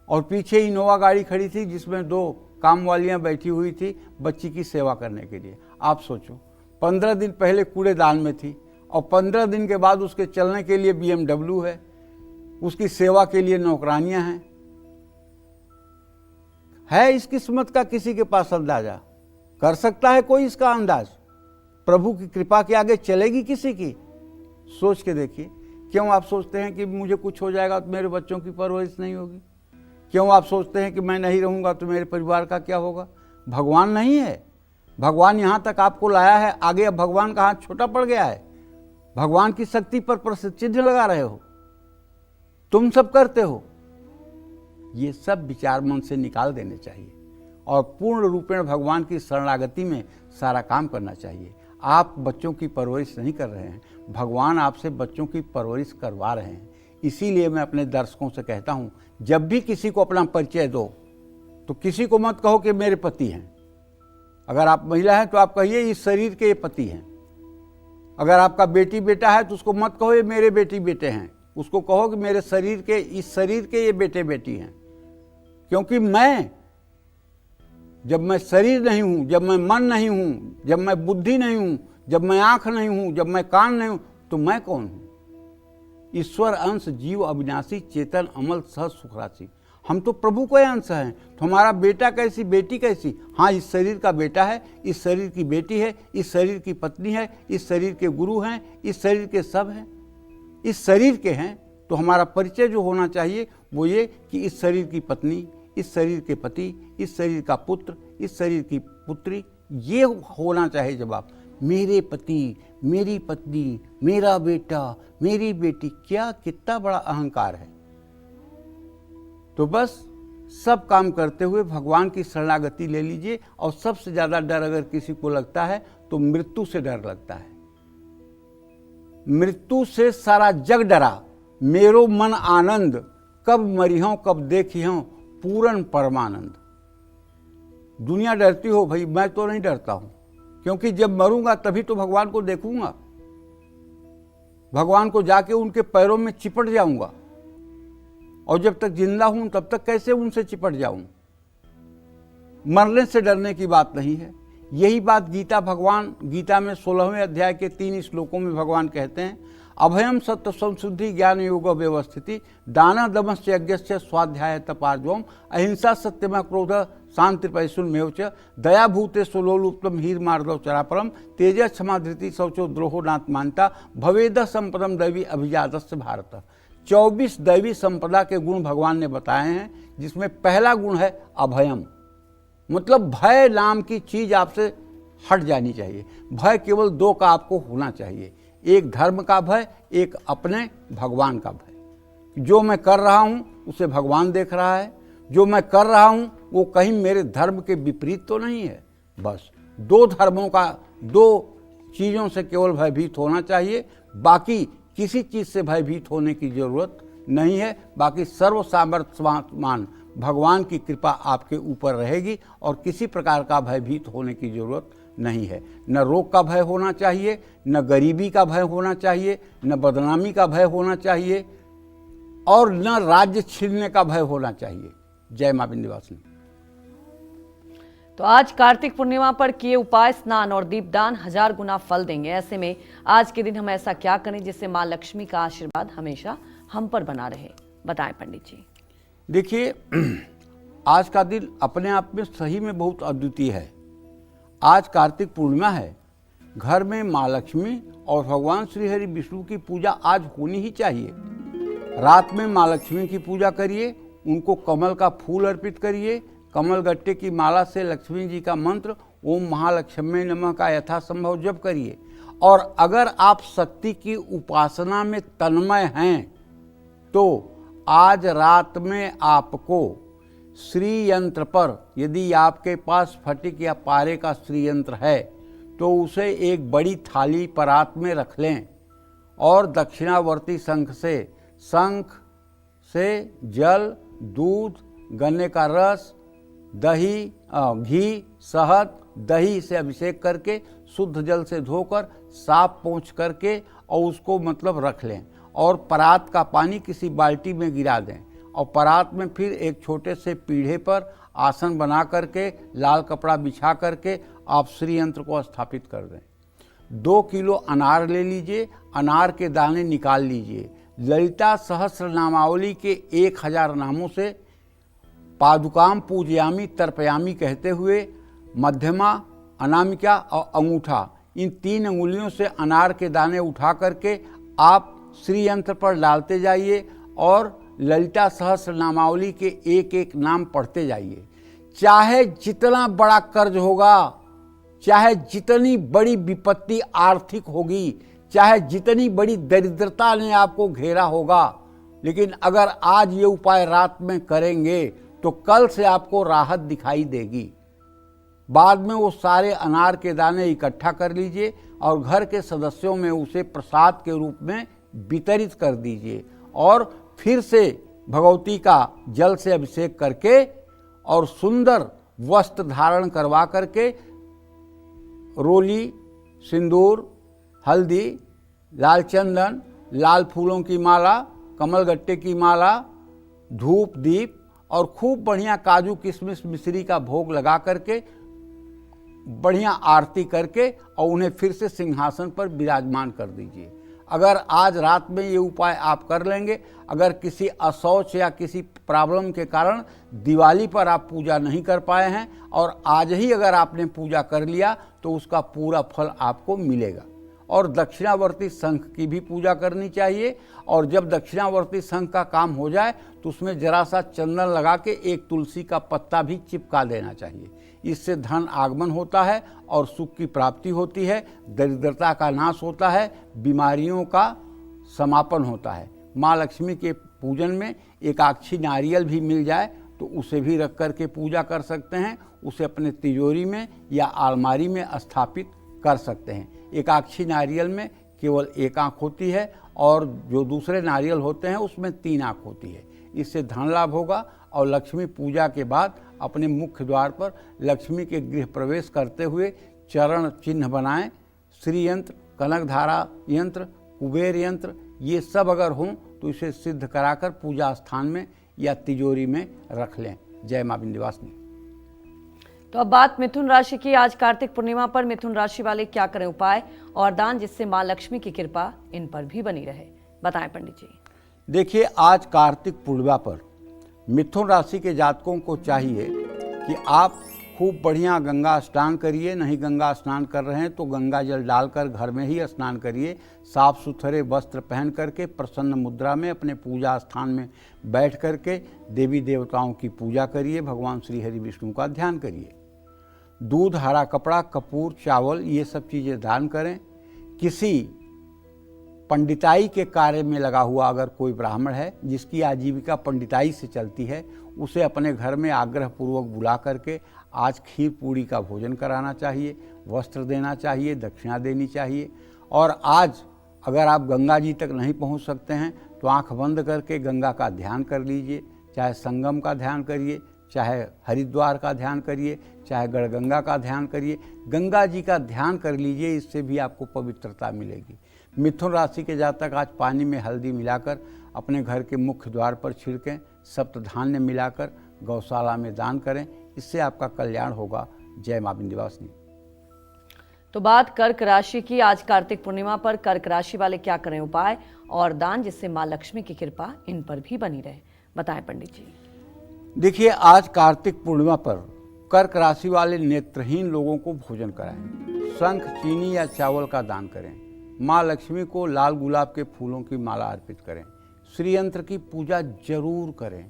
और पीछे इनोवा गाड़ी खड़ी थी जिसमें 2 काम वालियाँ बैठी हुई थी बच्ची की सेवा करने के लिए। आप सोचो, 15 दिन पहले कूड़ेदान में थी और 15 दिन के बाद उसके चलने के लिए BMW है, उसकी सेवा के लिए नौकरानियां हैं। है इस किस्मत का किसी के पास अंदाजा? कर सकता है कोई इसका अंदाज? प्रभु की कृपा के आगे चलेगी किसी की? सोच के देखिए। क्यों आप सोचते हैं कि मुझे कुछ हो जाएगा तो मेरे बच्चों की परवरिश नहीं होगी? क्यों आप सोचते हैं कि मैं नहीं रहूंगा तो मेरे परिवार का क्या होगा? भगवान नहीं है। भगवान यहाँ तक आपको लाया है, आगे अब भगवान का हाथ छोटा पड़ गया है। भगवान की शक्ति पर प्रश्न चिन्ह लगा रहे हो, तुम सब करते हो। ये सब विचार मन से निकाल देने चाहिए और पूर्ण रूपेण भगवान की शरणागति में सारा काम करना चाहिए। आप बच्चों की परवरिश नहीं कर रहे हैं, भगवान आपसे बच्चों की परवरिश करवा रहे हैं। इसीलिए मैं अपने दर्शकों से कहता हूं, जब भी किसी को अपना परिचय दो तो किसी को मत कहो कि मेरे पति हैं। अगर आप महिला हैं तो आप कहिए इस शरीर के ये पति हैं। अगर आपका बेटी बेटा है तो उसको मत कहो ये मेरे बेटी बेटे हैं, उसको कहो कि मेरे शरीर के, इस शरीर के ये बेटे बेटी हैं। क्योंकि जब मैं शरीर नहीं हूं, जब मैं मन नहीं हूं, जब मैं बुद्धि नहीं हूं, जब मैं आंख नहीं हूं, जब मैं कान नहीं हूं, तो मैं कौन हूं? ईश्वर अंश जीव अविनाशी चेतन अमल सह सुख राशि। हम तो प्रभु के अंश हैं। तो हमारा बेटा कैसी, बेटी कैसी? हाँ, इस शरीर का बेटा है, इस शरीर की बेटी है, इस शरीर की पत्नी है, इस शरीर के गुरु हैं, इस शरीर के सब हैं, इस शरीर के हैं। तो हमारा परिचय जो होना चाहिए वो ये कि इस शरीर की पत्नी, इस शरीर के पति, इस शरीर का पुत्र, इस शरीर की पुत्री, ये होना चाहिए जवाब। मेरे पति, मेरी पत्नी, मेरा बेटा, मेरी बेटी, क्या कितना बड़ा अहंकार है। तो बस सब काम करते हुए भगवान की शरणागति ले लीजिए। और सबसे ज्यादा डर अगर किसी को लगता है तो मृत्यु से डर लगता है। मृत्यु से सारा जग डरा, मेरो मन आनंद, कब मरिहों कब देखियों पूरन परमानंद। दुनिया डरती हो भाई, मैं तो नहीं डरता हूं, क्योंकि जब मरूंगा तभी तो भगवान को देखूंगा, भगवान को जाके उनके पैरों में चिपट जाऊंगा, और जब तक जिंदा हूं तब तक कैसे उनसे चिपट जाऊं। मरने से डरने की बात नहीं है। यही बात गीता में 16वें अध्याय के 3 श्लोकों में भगवान कहते हैं, अभयम सत्य संशुद्धि ज्ञान योग व्यवस्थिति दाना दमश्च यज्ञश्च स्वाध्याय तपार्जवम अहिंसा सत्यम क्रोध शांति पैशुन्मेव च दया भूते सुलोलुप्तम हीर मार्दव चरापरम तेज क्षमा धृति शौचो द्रोहो नात्मानता भवेद संपदम दैवी अभिजातस्य भारत। 24 दैवी संपदा के गुण भगवान ने बताए हैं, जिसमें पहला गुण है अभयम, मतलब भय नाम की चीज आपसे हट जानी चाहिए। भय केवल 2 का आपको होना चाहिए, एक धर्म का भय, एक अपने भगवान का भय। जो मैं कर रहा हूं उसे भगवान देख रहा है, जो मैं कर रहा हूं वो कहीं मेरे धर्म के विपरीत तो नहीं है। बस 2 धर्मों का, 2 चीजों से केवल भयभीत होना चाहिए, बाकी किसी चीज से भयभीत होने की जरूरत नहीं है। बाकी सर्व सामर्थ्यवान भगवान की कृपा आपके ऊपर रहेगी और किसी प्रकार का भयभीत होने की जरूरत नहीं है। न रोग का भय होना चाहिए, न गरीबी का भय होना चाहिए, न बदनामी का भय होना चाहिए, और न राज्य छीनने का भय होना चाहिए। जय मां विंध्यवासिनी। तो आज कार्तिक पूर्णिमा पर किए उपाय, स्नान और दीपदान 1000 गुना फल देंगे। ऐसे में आज के दिन हम ऐसा क्या करें जिससे मां लक्ष्मी का आशीर्वाद हमेशा हम पर बना रहे? बताएं पंडित जी। देखिए, आज का दिन अपने आप में सही में बहुत अद्वितीय है। आज कार्तिक पूर्णिमा है, घर में माँ लक्ष्मी और भगवान श्री हरि विष्णु की पूजा आज होनी ही चाहिए। रात में माँ लक्ष्मी की पूजा करिए, उनको कमल का फूल अर्पित करिए, कमल गट्टे की माला से लक्ष्मी जी का मंत्र ओम महालक्ष्मी नमः का यथासंभव जप करिए। और अगर आप शक्ति की उपासना में तन्मय हैं तो आज रात में आपको श्री यंत्र पर, यदि आपके पास फटिक या पारे का श्री यंत्र है तो उसे एक बड़ी थाली परात में रख लें और दक्षिणावर्ती शंख से जल, दूध, गन्ने का रस, दही, घी, शहद, दही से अभिषेक करके शुद्ध जल से धोकर साफ पोंछ करके और उसको मतलब रख लें, और परात का पानी किसी बाल्टी में गिरा दें, और परात में फिर एक छोटे से पीढ़े पर आसन बना करके लाल कपड़ा बिछा करके आप श्री यंत्र को स्थापित कर दें। 2 किलो अनार ले लीजिए, अनार के दाने निकाल लीजिए, ललिता सहस्र नामावली के 1000 नामों से पादुकाम पूजयामी तर्पयामी कहते हुए मध्यमा, अनामिका और अंगूठा, इन 3 अंगुलियों से अनार के दाने उठा करके आप श्री यंत्र पर डालते जाइए और ललिता सहस्र नामावली के एक नाम पढ़ते जाइए। चाहे जितना बड़ा कर्ज होगा, चाहे जितनी बड़ी विपत्ति आर्थिक होगी, चाहे जितनी बड़ी दरिद्रता ने आपको घेरा होगा, लेकिन अगर आज ये उपाय रात में करेंगे तो कल से आपको राहत दिखाई देगी। बाद में वो सारे अनार के दाने इकट्ठा कर लीजिए और घर के सदस्यों में उसे प्रसाद के रूप में वितरित कर दीजिए, और फिर से भगवती का जल से अभिषेक करके और सुंदर वस्त्र धारण करवा करके रोली, सिंदूर, हल्दी, लाल चंदन, लाल फूलों की माला, कमल गट्टे की माला, धूप, दीप और खूब बढ़िया काजू किशमिश मिश्री का भोग लगा करके बढ़िया आरती करके और उन्हें फिर से सिंहासन पर विराजमान कर दीजिए। अगर आज रात में ये उपाय आप कर लेंगे, अगर किसी अशौच या किसी प्रॉब्लम के कारण दिवाली पर आप पूजा नहीं कर पाए हैं और आज ही अगर आपने पूजा कर लिया तो उसका पूरा फल आपको मिलेगा। और दक्षिणावर्ती शंख की भी पूजा करनी चाहिए, और जब दक्षिणावर्ती शंख का काम हो जाए तो उसमें जरा सा चंदन लगा के एक तुलसी का पत्ता भी चिपका देना चाहिए। इससे धन आगमन होता है और सुख की प्राप्ति होती है, दरिद्रता का नाश होता है, बीमारियों का समापन होता है। माँ लक्ष्मी के पूजन में एकाक्षी नारियल भी मिल जाए तो उसे भी रख करके पूजा कर सकते हैं, उसे अपने तिजोरी में या अलमारी में स्थापित कर सकते हैं। एकाक्षी नारियल में केवल एक आंख होती है और जो दूसरे नारियल होते हैं उसमें 3 आंख होती है। इससे धन लाभ होगा और लक्ष्मी पूजा के बाद अपने मुख्य द्वार पर लक्ष्मी के गृह प्रवेश करते हुए चरण चिन्ह बनाएं। श्री यंत्र, कनकधारा यंत्र, कुबेर यंत्र, ये सब अगर हों तो इसे सिद्ध कराकर पूजा स्थान में या तिजोरी में रख लें। जय मां विंध्यवासिनी। तो अब बात मिथुन राशि की। आज कार्तिक पूर्णिमा पर मिथुन राशि वाले क्या करें उपाय और दान जिससे मां लक्ष्मी की कृपा इन पर भी बनी रहे, बताएं पंडित जी। देखिए, आज कार्तिक पूर्णिमा पर मिथुन राशि के जातकों को चाहिए कि आप खूब बढ़िया गंगा स्नान करिए। नहीं गंगा स्नान कर रहे हैं तो गंगा जल डालकर घर में ही स्नान करिए। साफ सुथरे वस्त्र पहन करके प्रसन्न मुद्रा में अपने पूजा स्थान में बैठ करके देवी देवताओं की पूजा करिए। भगवान श्री हरि विष्णु का ध्यान करिए। दूध, हरा कपड़ा, कपूर, चावल, ये सब चीज़ें दान करें। किसी पंडिताई के कार्य में लगा हुआ अगर कोई ब्राह्मण है जिसकी आजीविका पंडिताई से चलती है, उसे अपने घर में आग्रह पूर्वक बुला करके आज खीर पूड़ी का भोजन कराना चाहिए, वस्त्र देना चाहिए, दक्षिणा देनी चाहिए। और आज अगर आप गंगा जी तक नहीं पहुंच सकते हैं तो आंख बंद करके गंगा का ध्यान कर लीजिए। चाहे संगम का ध्यान करिए, चाहे हरिद्वार का ध्यान करिए, चाहे गढ़गंगा का ध्यान करिए, गंगा जी का ध्यान कर लीजिए। इससे भी आपको पवित्रता मिलेगी। मिथुन राशि के जातक आज पानी में हल्दी मिलाकर अपने घर के मुख्य द्वार पर छिड़कें। सप्तधान्य मिलाकर गौशाला में दान करें। इससे आपका कल्याण होगा। जय मां विंध्यवासिनी। तो बात कर्क राशि की। आज कार्तिक पूर्णिमा पर कर्क राशि वाले क्या करें उपाय और दान जिससे मां लक्ष्मी की कृपा इन पर भी बनी रहे, बताएं पंडित जी। देखिए, आज कार्तिक पूर्णिमा पर कर्क राशि वाले नेत्रहीन लोगों को भोजन कराएं। शंख, चीनी या चावल का दान करें। माँ लक्ष्मी को लाल गुलाब के फूलों की माला अर्पित करें। श्री यंत्र की पूजा जरूर करें।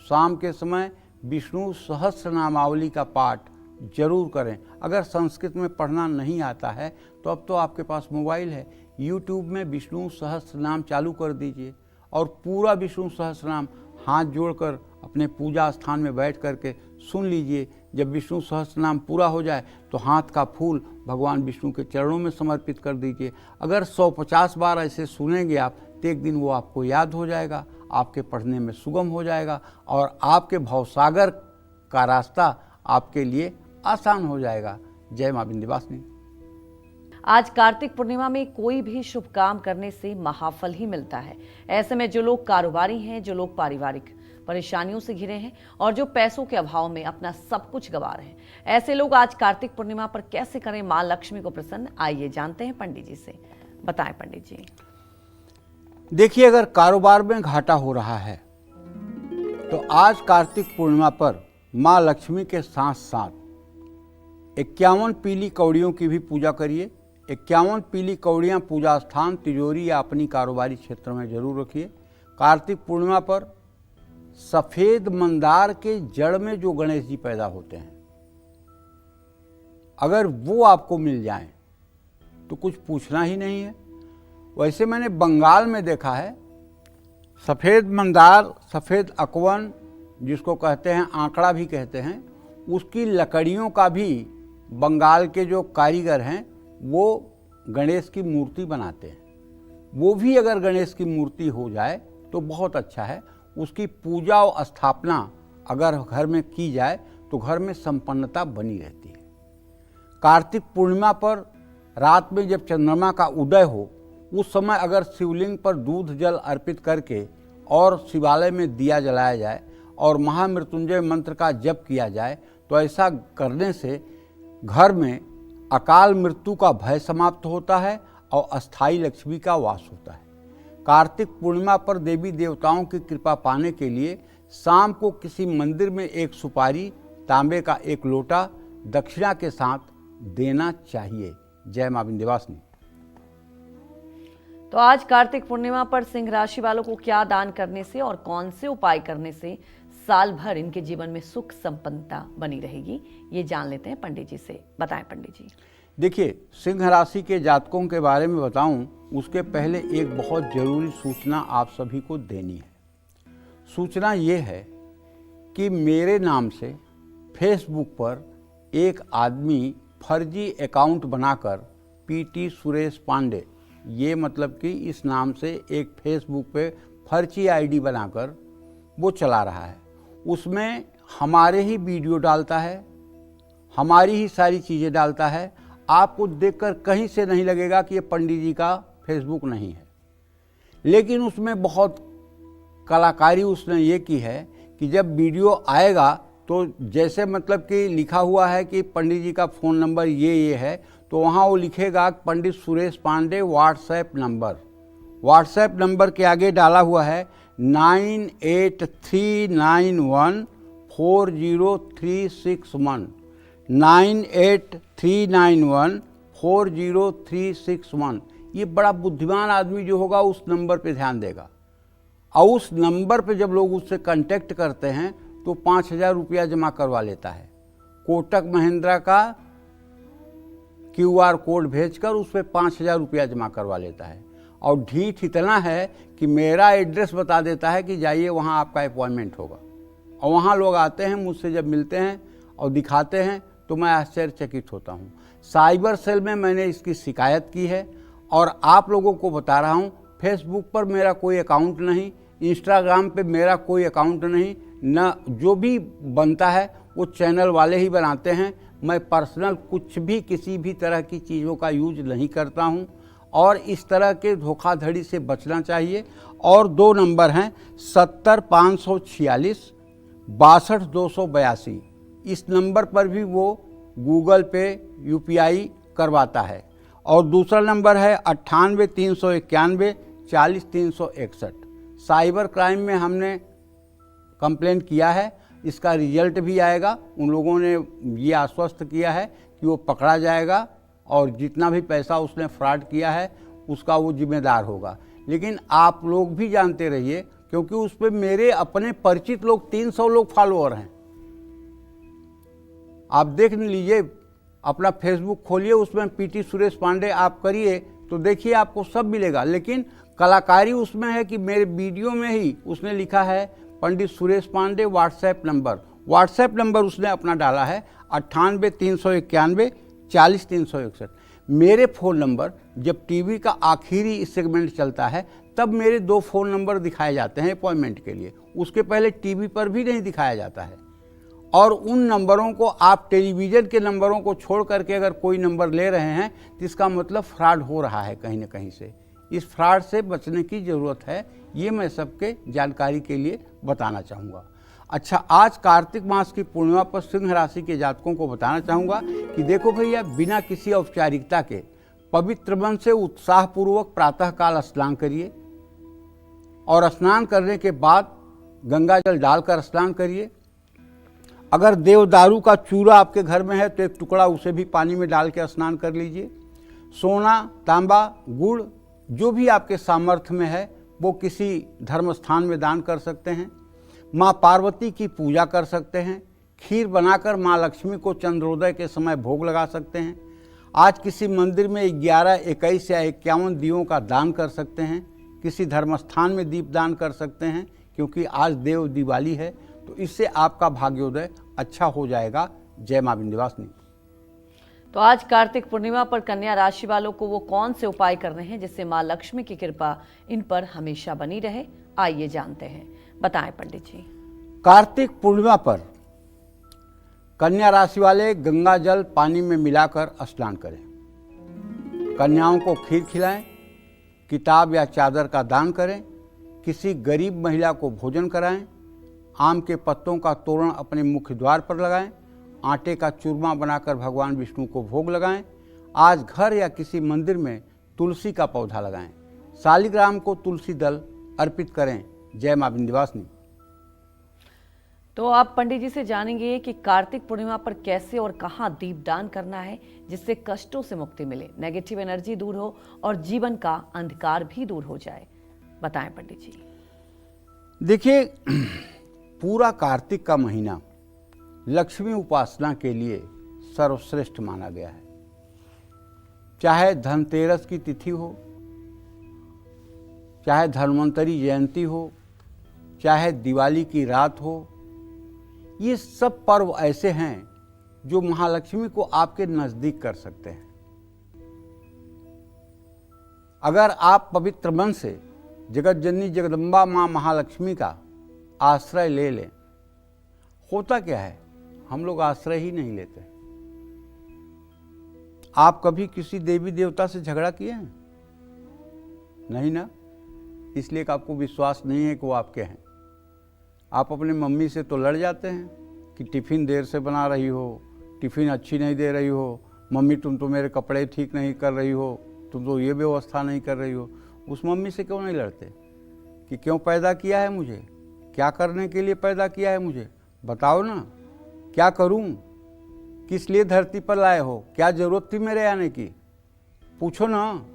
शाम के समय विष्णु सहस्र नामावली का पाठ जरूर करें। अगर संस्कृत में पढ़ना नहीं आता है तो अब तो आपके पास मोबाइल है, यूट्यूब में विष्णु सहस्र नाम चालू कर दीजिए और पूरा विष्णु सहस्र नाम हाथ जोड़कर अपने पूजा स्थान में बैठ करके सुन लीजिए। जब विष्णु सहस्र नाम पूरा हो जाए तो हाथ का फूल भगवान विष्णु के चरणों में समर्पित कर दीजिए। अगर 150 बार ऐसे सुनेंगे आप तो एक दिन वो आपको याद हो जाएगा, आपके पढ़ने में सुगम हो जाएगा और आपके भवसागर का रास्ता आपके लिए आसान हो जाएगा। जय मां विंध्यवासिनी। आज कार्तिक पूर्णिमा में कोई भी शुभ काम करने से महाफल ही मिलता है। ऐसे में जो लोग कारोबारी हैं, जो लोग पारिवारिक परेशानियों से घिरे हैं और जो पैसों के अभाव में अपना सब कुछ गंवा रहे हैं, ऐसे लोग आज कार्तिक पूर्णिमा पर कैसे करें मां लक्ष्मी को प्रसन्न, आइए जानते हैं पंडित जी से, बताएं पंडित जी। देखिए, अगर कारोबार में घाटा हो रहा है तो आज कार्तिक पूर्णिमा पर मां लक्ष्मी के साथ साथ 51 पीली कौड़ियों की भी पूजा करिए। 51 पीली कौड़ियाँ पूजा स्थान, तिजोरी या अपनी कारोबारी क्षेत्र में जरूर रखिए। कार्तिक पूर्णिमा पर सफेद मंदार के जड़ में जो गणेश जी पैदा होते हैं, अगर वो आपको मिल जाएं तो कुछ पूछना ही नहीं है। वैसे मैंने बंगाल में देखा है, सफ़ेद मंदार, सफ़ेद अकवन जिसको कहते हैं, आंकड़ा भी कहते हैं, उसकी लकड़ियों का भी बंगाल के जो कारीगर हैं वो गणेश की मूर्ति बनाते हैं। वो भी अगर गणेश की मूर्ति हो जाए तो बहुत अच्छा है। उसकी पूजा और स्थापना अगर घर में की जाए तो घर में संपन्नता बनी रहती है। कार्तिक पूर्णिमा पर रात में जब चंद्रमा का उदय हो उस समय अगर शिवलिंग पर दूध जल अर्पित करके और शिवालय में दिया जलाया जाए और महामृत्युंजय मंत्र का जप किया जाए तो ऐसा करने से घर में अकाल मृत्यु का भय समाप्त होता है और अस्थायी लक्ष्मी का वास होता है। कार्तिक पूर्णिमा पर देवी देवताओं की कृपा पाने के लिए शाम को किसी मंदिर में एक सुपारी, तांबे का एक लोटा दक्षिणा के साथ देना चाहिए। जय मां विंध्यवासिनी। तो आज कार्तिक पूर्णिमा पर सिंह राशि वालों को क्या दान करने से और कौन से उपाय करने से साल भर इनके जीवन में सुख संपन्नता बनी रहेगी, ये जान लेते हैं पंडित जी से, बताएं पंडित जी। देखिए, सिंह राशि के जातकों के बारे में बताऊं उसके पहले एक बहुत जरूरी सूचना आप सभी को देनी है। सूचना ये है कि मेरे नाम से फेसबुक पर एक आदमी फर्जी अकाउंट बनाकर पीटी सुरेश पांडे ये मतलब कि इस नाम से एक फेसबुक पे फर्जी आईडी बनाकर वो चला रहा है। उसमें हमारे ही वीडियो डालता है, हमारी ही सारी चीज़ें डालता है। आपको देखकर कहीं से नहीं लगेगा कि ये पंडित जी का फेसबुक नहीं है, लेकिन उसमें बहुत कलाकारी उसने ये की है कि जब वीडियो आएगा तो जैसे मतलब कि लिखा हुआ है कि पंडित जी का फ़ोन नंबर ये है, तो वहाँ वो लिखेगा पंडित सुरेश पांडे व्हाट्सएप नंबर के आगे डाला हुआ है 9839140361 9839140361। ये बड़ा बुद्धिमान आदमी जो होगा उस नंबर पे ध्यान देगा, और उस नंबर पे जब लोग उससे कांटेक्ट करते हैं तो 5,000 रुपया जमा करवा लेता है। कोटक महिंद्रा का QR कोड भेजकर उस पर 5,000 रुपया जमा करवा लेता है। और ढीठ इतना है कि मेरा एड्रेस बता देता है कि जाइए वहाँ आपका अपॉइंटमेंट होगा, और वहाँ लोग आते हैं, मुझसे जब मिलते हैं और दिखाते हैं तो मैं आश्चर्यचकित होता हूँ। साइबर सेल में मैंने इसकी शिकायत की है और आप लोगों को बता रहा हूँ, फेसबुक पर मेरा कोई अकाउंट नहीं, इंस्टाग्राम पे मेरा कोई अकाउंट नहीं, न जो भी बनता है वो चैनल वाले ही बनाते हैं। मैं पर्सनल कुछ भी किसी भी तरह की चीज़ों का यूज नहीं करता हूं, और इस तरह के धोखाधड़ी से बचना चाहिए। और 2 नंबर हैं 70 546 62 282। इस नंबर पर भी वो गूगल पे UPI करवाता है। और दूसरा नंबर है 98 391 40 361। साइबर क्राइम में हमने कंप्लेंट किया है, इसका रिजल्ट भी आएगा। उन लोगों ने ये आश्वस्त किया है कि वो पकड़ा जाएगा और जितना भी पैसा उसने फ्रॉड किया है उसका वो जिम्मेदार होगा। लेकिन आप लोग भी जानते रहिए, क्योंकि उस पर मेरे अपने परिचित लोग 300 लोग फॉलोअर हैं। आप देख लीजिए, अपना फेसबुक खोलिए, उसमें PT सुरेश पांडे आप करिए तो देखिए आपको सब मिलेगा। लेकिन कलाकारी उसमें है कि मेरे वीडियो में ही उसने लिखा है पंडित सुरेश पांडे व्हाट्सएप नंबर उसने अपना डाला है 98 391 40 361। मेरे फ़ोन नंबर जब टीवी का आखिरी सेगमेंट चलता है तब मेरे 2 फ़ोन नंबर दिखाए जाते हैं अपॉइंटमेंट के लिए, उसके पहले टीवी पर भी नहीं दिखाया जाता है। और उन नंबरों को आप टेलीविज़न के नंबरों को छोड़ करके अगर कोई नंबर ले रहे हैं तो इसका मतलब फ्रॉड हो रहा है कहीं ना कहीं से। इस फ्रॉड से बचने की ज़रूरत है, ये मैं सबके जानकारी के लिए बताना चाहूँगा। अच्छा, आज कार्तिक मास की पूर्णिमा पर सिंह राशि के जातकों को बताना चाहूँगा कि देखो भैया, बिना किसी औपचारिकता के पवित्र मन से उत्साहपूर्वक प्रातःकाल स्नान करिए, और स्नान करने के बाद गंगा जल डालकर स्नान करिए। अगर देवदारू का चूरा आपके घर में है तो एक टुकड़ा उसे भी पानी में डाल के स्नान कर लीजिए। सोना, तांबा, गुड़ जो भी आपके सामर्थ्य में है वो किसी धर्म स्थान में दान कर सकते हैं। माँ पार्वती की पूजा कर सकते हैं। खीर बनाकर माँ लक्ष्मी को चंद्रोदय के समय भोग लगा सकते हैं। आज किसी मंदिर में 11, 21 या 51 दियों का दान कर सकते हैं। किसी धर्म स्थान में दीप दान कर सकते हैं, क्योंकि आज देव दिवाली है, तो इससे आपका भाग्योदय अच्छा हो जाएगा। जय माँ विंध्यवासिनी। तो आज कार्तिक पूर्णिमा पर कन्या राशि वालों को वो कौन से उपाय करने हैं जिससे माँ लक्ष्मी की कृपा इन पर हमेशा बनी रहे, आइए जानते हैं। बताएं पंडित जी। कार्तिक पूर्णिमा पर कन्या राशि वाले गंगा जल पानी में मिलाकर स्नान करें। कन्याओं को खीर खिलाएं, किताब या चादर का दान करें, किसी गरीब महिला को भोजन कराएं, आम के पत्तों का तोरण अपने मुख्य द्वार पर लगाएं, आटे का चूरमा बनाकर भगवान विष्णु को भोग लगाएं। आज घर या किसी मंदिर में तुलसी का पौधा लगाएं। शालिग्राम को तुलसी दल अर्पित करें। जय मां विंध्यवासिनी। तो आप पंडित जी से जानेंगे कि कार्तिक पूर्णिमा पर कैसे और कहां दीपदान करना है जिससे कष्टों से मुक्ति मिले, नेगेटिव एनर्जी दूर हो और जीवन का अंधकार भी दूर हो जाए। बताएं पंडित जी। देखिए, पूरा कार्तिक का महीना लक्ष्मी उपासना के लिए सर्वश्रेष्ठ माना गया है। चाहे धनतेरस की तिथि हो, चाहे धन्वंतरी जयंती हो, चाहे दिवाली की रात हो, ये सब पर्व ऐसे हैं जो महालक्ष्मी को आपके नजदीक कर सकते हैं। अगर आप पवित्र मन से जगत जननी जगदम्बा माँ महालक्ष्मी का आश्रय ले लें, होता क्या है, हम लोग आश्रय ही नहीं लेते। आप कभी किसी देवी देवता से झगड़ा किए हैं? नहीं ना, इसलिए कि आपको विश्वास नहीं है कि वो आपके हैं। आप अपने मम्मी से तो लड़ जाते हैं कि टिफ़िन देर से बना रही हो, टिफ़िन अच्छी नहीं दे रही हो, मम्मी तुम तो मेरे कपड़े ठीक नहीं कर रही हो, तुम तो ये व्यवस्था नहीं कर रही हो। उस मम्मी से क्यों नहीं लड़ते कि क्यों पैदा किया है मुझे, क्या करने के लिए पैदा किया है मुझे, बताओ ना, क्या करूं, किस लिए धरती पर लाए हो, क्या ज़रूरत थी मेरे आने की, पूछो ना।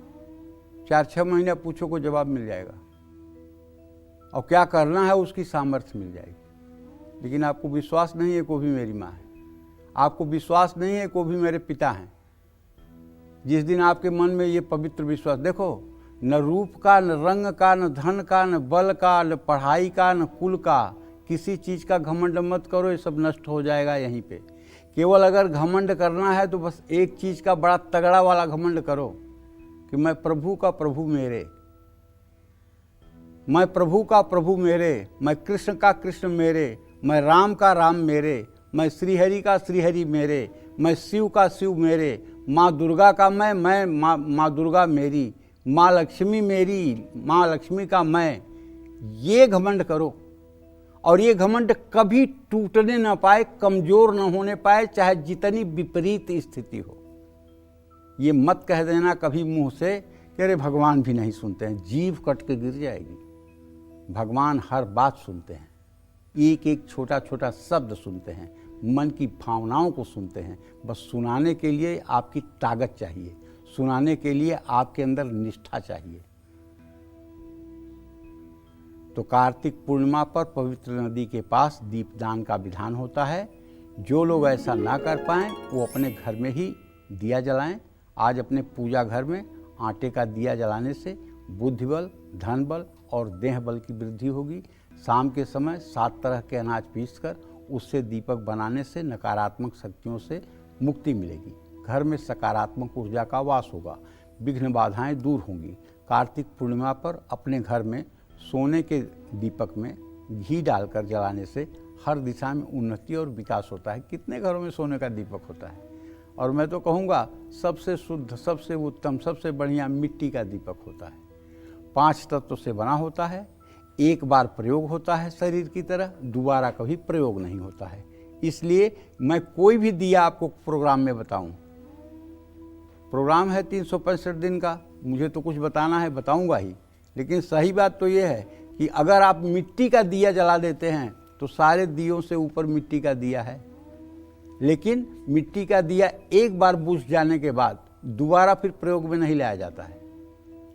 4-6 महीने पूछो को जवाब मिल जाएगा, और क्या करना है उसकी सामर्थ्य मिल जाएगी। लेकिन आपको विश्वास नहीं है को भी मेरी माँ है, आपको विश्वास नहीं है को भी मेरे पिता हैं। जिस दिन आपके मन में ये पवित्र विश्वास, देखो, न रूप का, न रंग का, न धन का, न बल का, न पढ़ाई का, न कुल का, किसी चीज़ का घमंड मत करो, ये सब नष्ट हो जाएगा यहीं पे। केवल अगर घमंड करना है तो बस एक चीज़ का बड़ा तगड़ा वाला घमंड करो कि मैं प्रभु का प्रभु मेरे, मैं प्रभु का प्रभु मेरे, मैं कृष्ण का कृष्ण मेरे, मैं राम का राम मेरे, मैं श्रीहरि का श्रीहरि मेरे, मैं शिव का शिव मेरे, माँ दुर्गा का मैं माँ दुर्गा मेरी, माँ लक्ष्मी मेरी, माँ लक्ष्मी का मैं। ये घमंड करो, और ये घमंड कभी टूटने न पाए, कमजोर न होने पाए, चाहे जितनी विपरीत स्थिति हो। ये मत कह देना कभी मुंह से कि अरे भगवान भी नहीं सुनते हैं, जीभ कट के गिर जाएगी। भगवान हर बात सुनते हैं, एक एक छोटा छोटा शब्द सुनते हैं, मन की भावनाओं को सुनते हैं। बस सुनाने के लिए आपकी ताकत चाहिए, सुनाने के लिए आपके अंदर निष्ठा चाहिए। तो कार्तिक पूर्णिमा पर पवित्र नदी के पास दीपदान का विधान होता है। जो लोग ऐसा ना कर पाएँ वो अपने घर में ही दिया जलाएं। आज अपने पूजा घर में आटे का दिया जलाने से बुद्धि बल, धन बल और देह बल की वृद्धि होगी। शाम के समय 7 तरह के अनाज पीसकर उससे दीपक बनाने से नकारात्मक शक्तियों से मुक्ति मिलेगी। घर में सकारात्मक ऊर्जा का वास होगा, विघ्न बाधाएं दूर होंगी। कार्तिक पूर्णिमा पर अपने घर में सोने के दीपक में घी डालकर जलाने से हर दिशा में उन्नति और विकास होता है। कितने घरों में सोने का दीपक होता है, और मैं तो कहूँगा सबसे शुद्ध, सबसे उत्तम, सबसे बढ़िया मिट्टी का दीपक होता है। 5 तत्वों से बना होता है, एक बार प्रयोग होता है शरीर की तरह, दोबारा कभी प्रयोग नहीं होता है। इसलिए मैं कोई भी दिया आपको प्रोग्राम में बताऊं, प्रोग्राम है 365 दिन का, मुझे तो कुछ बताना है, बताऊंगा ही। लेकिन सही बात तो ये है कि अगर आप मिट्टी का दिया जला देते हैं तो सारे दियों से ऊपर मिट्टी का दिया है। लेकिन मिट्टी का दिया एक बार बुझ जाने के बाद दोबारा फिर प्रयोग में नहीं लाया जाता है,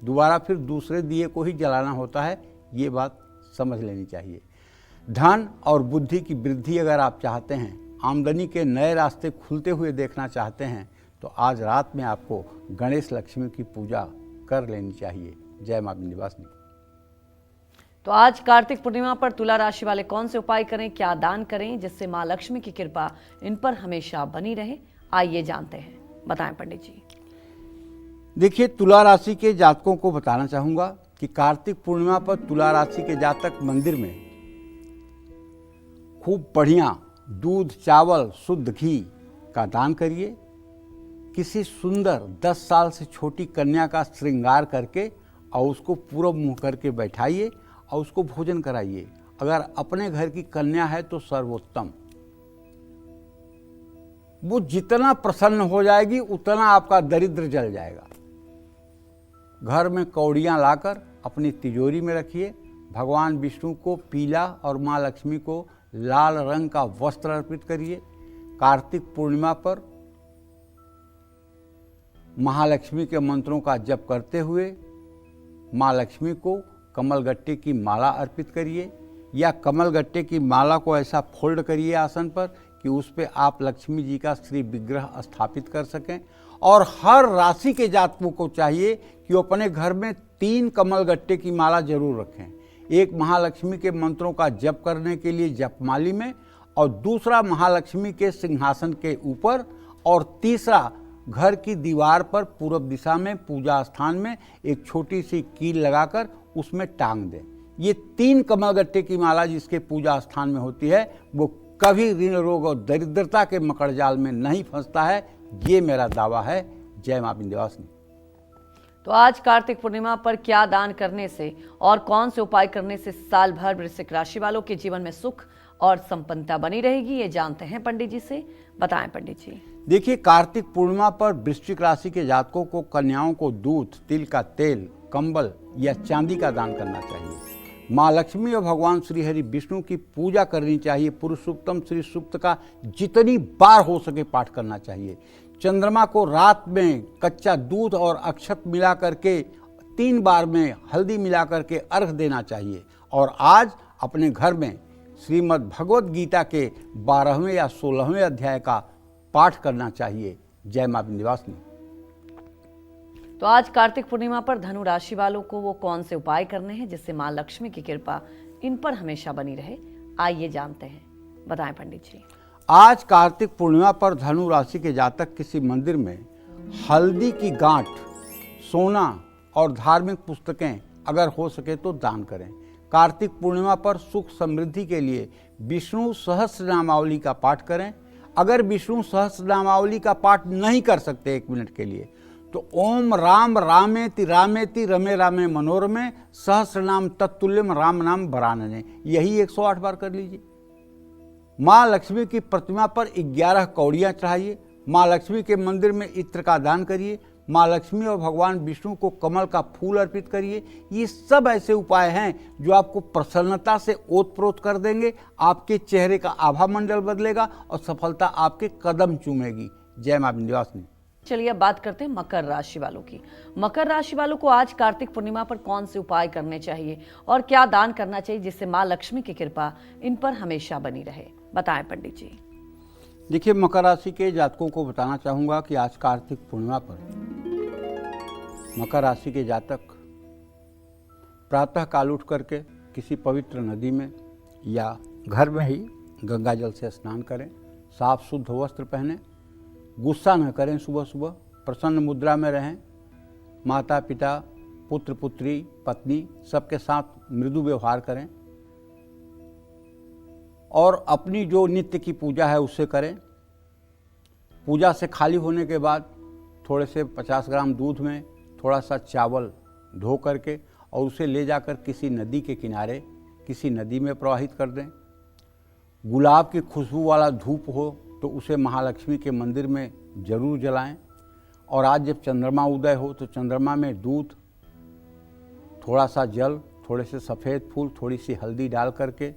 दोबारा फिर दूसरे दिए को ही जलाना होता है। ये बात समझ लेनी चाहिए। धन और बुद्धि की वृद्धि अगर आप चाहते हैं, आमदनी के नए रास्ते खुलते हुए देखना चाहते हैं, तो आज रात में आपको गणेश लक्ष्मी की पूजा कर लेनी चाहिए। जय मां विंध्यवासिनी। तो आज कार्तिक पूर्णिमा पर तुला राशि वाले कौन से उपाय करें, क्या दान करें जिससे मां लक्ष्मी की कृपा इन पर हमेशा बनी रहे, आइए जानते हैं। बताएं पंडित जी। देखिए, तुला राशि के जातकों को बताना चाहूंगा कि कार्तिक पूर्णिमा पर तुला राशि के जातक मंदिर में खूब बढ़िया दूध, चावल, शुद्ध घी का दान करिए। किसी सुंदर 10 साल से छोटी कन्या का श्रृंगार करके और उसको पूरब मुंह करके बैठाइए और उसको भोजन कराइए। अगर अपने घर की कन्या है तो सर्वोत्तम। वो जितना प्रसन्न हो जाएगी उतना आपका दरिद्र जल जाएगा। घर में कौड़ियाँ लाकर अपनी तिजोरी में रखिए। भगवान विष्णु को पीला और माँ लक्ष्मी को लाल रंग का वस्त्र अर्पित करिए। कार्तिक पूर्णिमा पर महालक्ष्मी के मंत्रों का जप करते हुए माँ लक्ष्मी को कमलगट्टे की माला अर्पित करिए, या कमलगट्टे की माला को ऐसा फोल्ड करिए आसन पर कि उस पर आप लक्ष्मी जी का श्री विग्रह स्थापित कर सकें। और हर राशि के जातकों को चाहिए कि वो अपने घर में 3 कमलगट्टे की माला जरूर रखें। एक महालक्ष्मी के मंत्रों का जप करने के लिए जपमाली में, और दूसरा महालक्ष्मी के सिंहासन के ऊपर, और तीसरा घर की दीवार पर पूर्व दिशा में पूजा स्थान में एक छोटी सी कील लगाकर उसमें टांग दें। ये 3 कमलगट्टे की माला जिसके पूजा स्थान में होती है वो कभी ऋण रोग और दरिद्रता के मकड़ जाल में नहीं फंसता है। ये मेरा दावा है। जय मां विंध्यवासिनी। तो आज कार्तिक पूर्णिमा पर क्या दान करने से और कौन से उपाय करने से साल भर वृश्चिक राशि वालों के जीवन में सुख और संपन्नता बनी रहेगी, ये जानते हैं पंडित जी से। बताएं पंडित जी। देखिए, कार्तिक पूर्णिमा पर वृश्चिक राशि के जातकों को कन्याओं को दूध, तिल का तेल, कंबल या चांदी का दान करना चाहिए। माँ लक्ष्मी और भगवान श्री हरि विष्णु की पूजा करनी चाहिए। पुरुष सूक्तम, श्री सूक्त का जितनी बार हो सके पाठ करना चाहिए। चंद्रमा को रात में कच्चा दूध और अक्षत मिला करके 3 बार में हल्दी मिला करके अर्घ देना चाहिए। और आज अपने घर में श्रीमद् भगवद गीता के 12वें या 16वें अध्याय का पाठ करना चाहिए। जय मां विंध्यवासिनी। तो आज कार्तिक पूर्णिमा पर धनु राशि वालों को वो कौन से उपाय करने हैं जिससे मां लक्ष्मी की कृपा इन पर हमेशा बनी रहे, आइए जानते हैं। बताएं पंडित जी। आज कार्तिक पूर्णिमा पर धनु राशि के जातक किसी मंदिर में हल्दी की गांठ, सोना और धार्मिक पुस्तकें अगर हो सके तो दान करें। कार्तिक पूर्णिमा पर सुख समृद्धि के लिए विष्णु सहस्रनामावली का पाठ करें। अगर विष्णु सहस्रनामावली का पाठ नहीं कर सकते 1 मिनट के लिए तो ओम राम रामेति रामेति रमे रामे मनोरमे सहस्रनाम तत्तुल्यम राम नाम वरानने, यही 108 बार कर लीजिए। माँ लक्ष्मी की प्रतिमा पर 11 कौड़ियाँ चढ़ाइए। माँ लक्ष्मी के मंदिर में इत्र का दान करिए। माँ लक्ष्मी और भगवान विष्णु को कमल का फूल अर्पित करिए। ये सब ऐसे उपाय हैं जो आपको प्रसन्नता से ओतप्रोत कर देंगे। आपके चेहरे का आभा मंडल बदलेगा और सफलता आपके कदम चूमेगी। जय मां विंध्यवासिनी। चलिए अब बात करते हैं मकर राशि वालों की। मकर राशि वालों को आज कार्तिक पूर्णिमा पर कौन से उपाय करने चाहिए और क्या दान करना चाहिए जिससे मां लक्ष्मी की कृपा इन पर हमेशा बनी रहे, बताएं पंडित जी। देखिए, मकर राशि के जातकों को बताना चाहूँगा कि आज कार्तिक पूर्णिमा पर मकर राशि के जातक प्रातः काल उठ करके किसी पवित्र नदी में या घर में ही गंगा जल से स्नान करें। साफ शुद्ध वस्त्र पहनें, गुस्सा न करें, सुबह सुबह प्रसन्न मुद्रा में रहें। माता पिता, पुत्र पुत्री, पत्नी सबके साथ मृदु व्यवहार करें और अपनी जो नित्य की पूजा है उससे करें। पूजा से खाली होने के बाद थोड़े से 50 ग्राम दूध में थोड़ा सा चावल धो करके और उसे ले जाकर किसी नदी के किनारे किसी नदी में प्रवाहित कर दें। गुलाब की खुशबू वाला धूप हो तो उसे महालक्ष्मी के मंदिर में जरूर जलाएं। और आज जब चंद्रमा उदय हो तो चंद्रमा में दूध, थोड़ा सा जल, थोड़े से सफ़ेद फूल, थोड़ी सी हल्दी डाल करके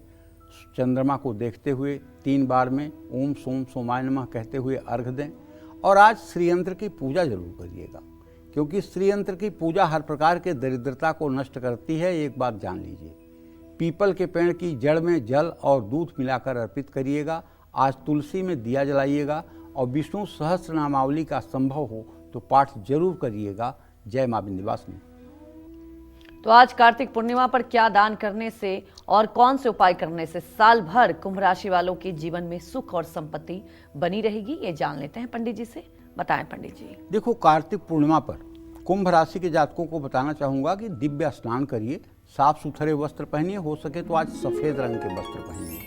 चंद्रमा को देखते हुए 3 बार में ओम सोम सोमाय नमः कहते हुए अर्घ दें। और आज श्रीयंत्र की पूजा जरूर करिएगा, क्योंकि श्रीयंत्र की पूजा हर प्रकार के दरिद्रता को नष्ट करती है। एक बात जान लीजिए, पीपल के पेड़ की जड़ में जल और दूध मिलाकर अर्पित करिएगा। आज तुलसी में दिया जलाइएगा और विष्णु सहस्रनामावली का संभव हो तो पाठ जरूर करिएगा। जय मां विंध्यवासिनी। तो आज कार्तिक पूर्णिमा पर क्या दान करने से और कौन से उपाय करने से साल भर कुंभ राशि वालों के जीवन में सुख और संपत्ति बनी रहेगी, ये जान लेते हैं पंडित जी से। बताएं पंडित जी। देखो, कार्तिक पूर्णिमा पर कुंभ राशि के जातकों को बताना चाहूँगा कि दिव्य स्नान करिए, साफ सुथरे वस्त्र पहनिए, हो सके तो आज सफ़ेद रंग के वस्त्र पहनिए।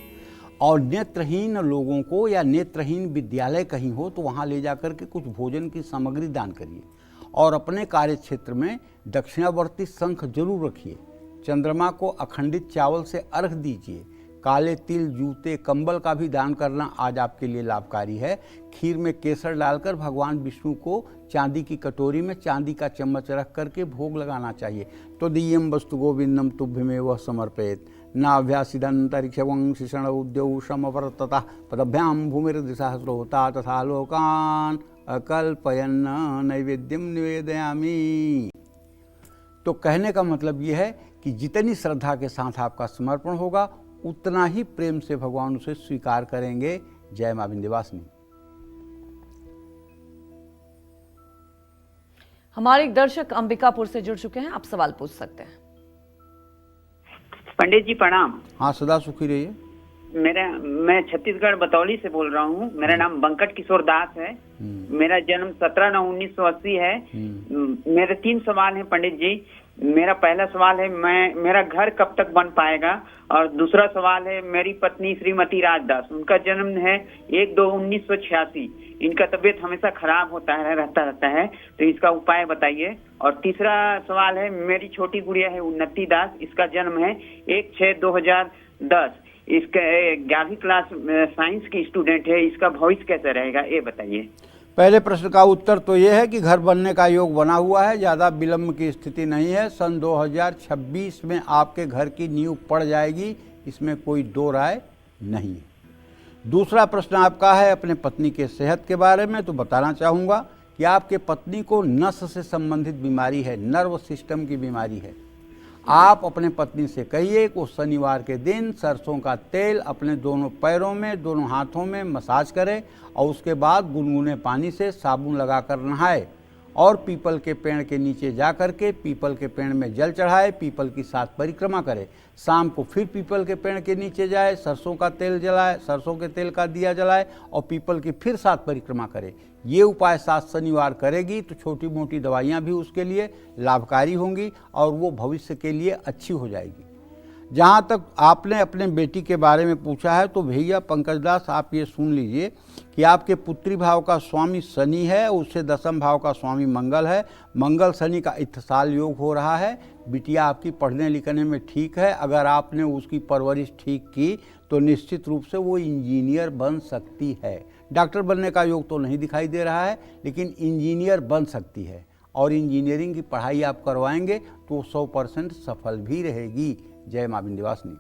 और नेत्रहीन लोगों को या नेत्रहीन विद्यालय कहीं हो तो वहाँ ले जाकर के कुछ भोजन की सामग्री दान करिए। और अपने कार्य क्षेत्र में दक्षिणावर्ती शंख जरूर रखिए। चंद्रमा को अखंडित चावल से अर्घ दीजिए। काले तिल, जूते, कंबल का भी दान करना आज आपके लिए लाभकारी है। खीर में केसर डालकर भगवान विष्णु को चांदी की कटोरी में चांदी का चम्मच रख करके भोग लगाना चाहिए। तो दियम वस्तु गोविंदम तुभ्यमेव समर्पयेत् नाभ्यासिदंतरिक्षवं शिषण उद्यौ समवर्तता पदभ्याम भूमिर्दिशा स्रोता तथा लोकान अकल्पयन्न नैवेद्यम निवेदयामि। तो कहने का मतलब यह है कि जितनी श्रद्धा के साथ आपका समर्पण होगा उतना ही प्रेम से भगवान उसे स्वीकार करेंगे। जय मां विंध्यवासिनी। हमारे एक दर्शक अंबिकापुर से जुड़ चुके हैं, आप सवाल पूछ सकते हैं। पंडित जी प्रणाम। हाँ, सदा सुखी रहिए। मैं छत्तीसगढ़ बतौली से बोल रहा हूँ। मेरा नाम बंकट किशोर दास है। मेरा जन्म 17/9/1980 है। मेरे 3 सवाल हैं पंडित जी। मेरा पहला सवाल है मेरा घर कब तक बन पाएगा, और दूसरा सवाल है मेरी पत्नी श्रीमती राजदास, उनका जन्म है 1/2/1986। इनका तबीयत हमेशा खराब रहता है, तो इसका उपाय बताइए। और तीसरा सवाल है मेरी छोटी गुड़िया है उन्नति दास, इसका जन्म है 1/6/2010। इसका 11वीं क्लास साइंस की स्टूडेंट है, इसका भविष्य कैसा रहेगा ये बताइए। पहले प्रश्न का उत्तर तो ये है कि घर बनने का योग बना हुआ है, ज़्यादा विलम्ब की स्थिति नहीं है। सन 2026 में आपके घर की नींव पड़ जाएगी, इसमें कोई दो राय नहीं है। दूसरा प्रश्न आपका है अपने पत्नी के सेहत के बारे में, तो बताना चाहूँगा कि आपके पत्नी को नस से संबंधित बीमारी है, नर्व सिस्टम की बीमारी है। आप अपने पत्नी से कहिए कि वो शनिवार के दिन सरसों का तेल अपने दोनों पैरों में, दोनों हाथों में मसाज करे और उसके बाद गुनगुने पानी से साबुन लगाकर नहाए और पीपल के पेड़ के नीचे जा कर के पीपल के पेड़ में जल चढ़ाए, पीपल की 7 परिक्रमा करे। शाम को फिर पीपल के पेड़ के नीचे जाए, सरसों का तेल जलाए, सरसों के तेल का दिया जलाए और पीपल की फिर 7 परिक्रमा करे। ये उपाय 7 शनिवार करेगी तो छोटी मोटी दवाइयाँ भी उसके लिए लाभकारी होंगी और वो भविष्य के लिए अच्छी हो जाएगी। जहाँ तक आपने अपने बेटी के बारे में पूछा है, तो भैया पंकज दास आप ये सुन लीजिए कि आपके पुत्री भाव का स्वामी शनि है, उससे 10म भाव का स्वामी मंगल है। मंगल शनि का इत्तिसाल योग हो रहा है। बिटिया आपकी पढ़ने लिखने में ठीक है। अगर आपने उसकी परवरिश ठीक की तो निश्चित रूप से वो इंजीनियर बन सकती है। डॉक्टर बनने का योग तो नहीं दिखाई दे रहा है, लेकिन इंजीनियर बन सकती है और इंजीनियरिंग की पढ़ाई आप करवाएंगे तो 100% सफल भी रहेगी। जय मां विंध्यवासिनी।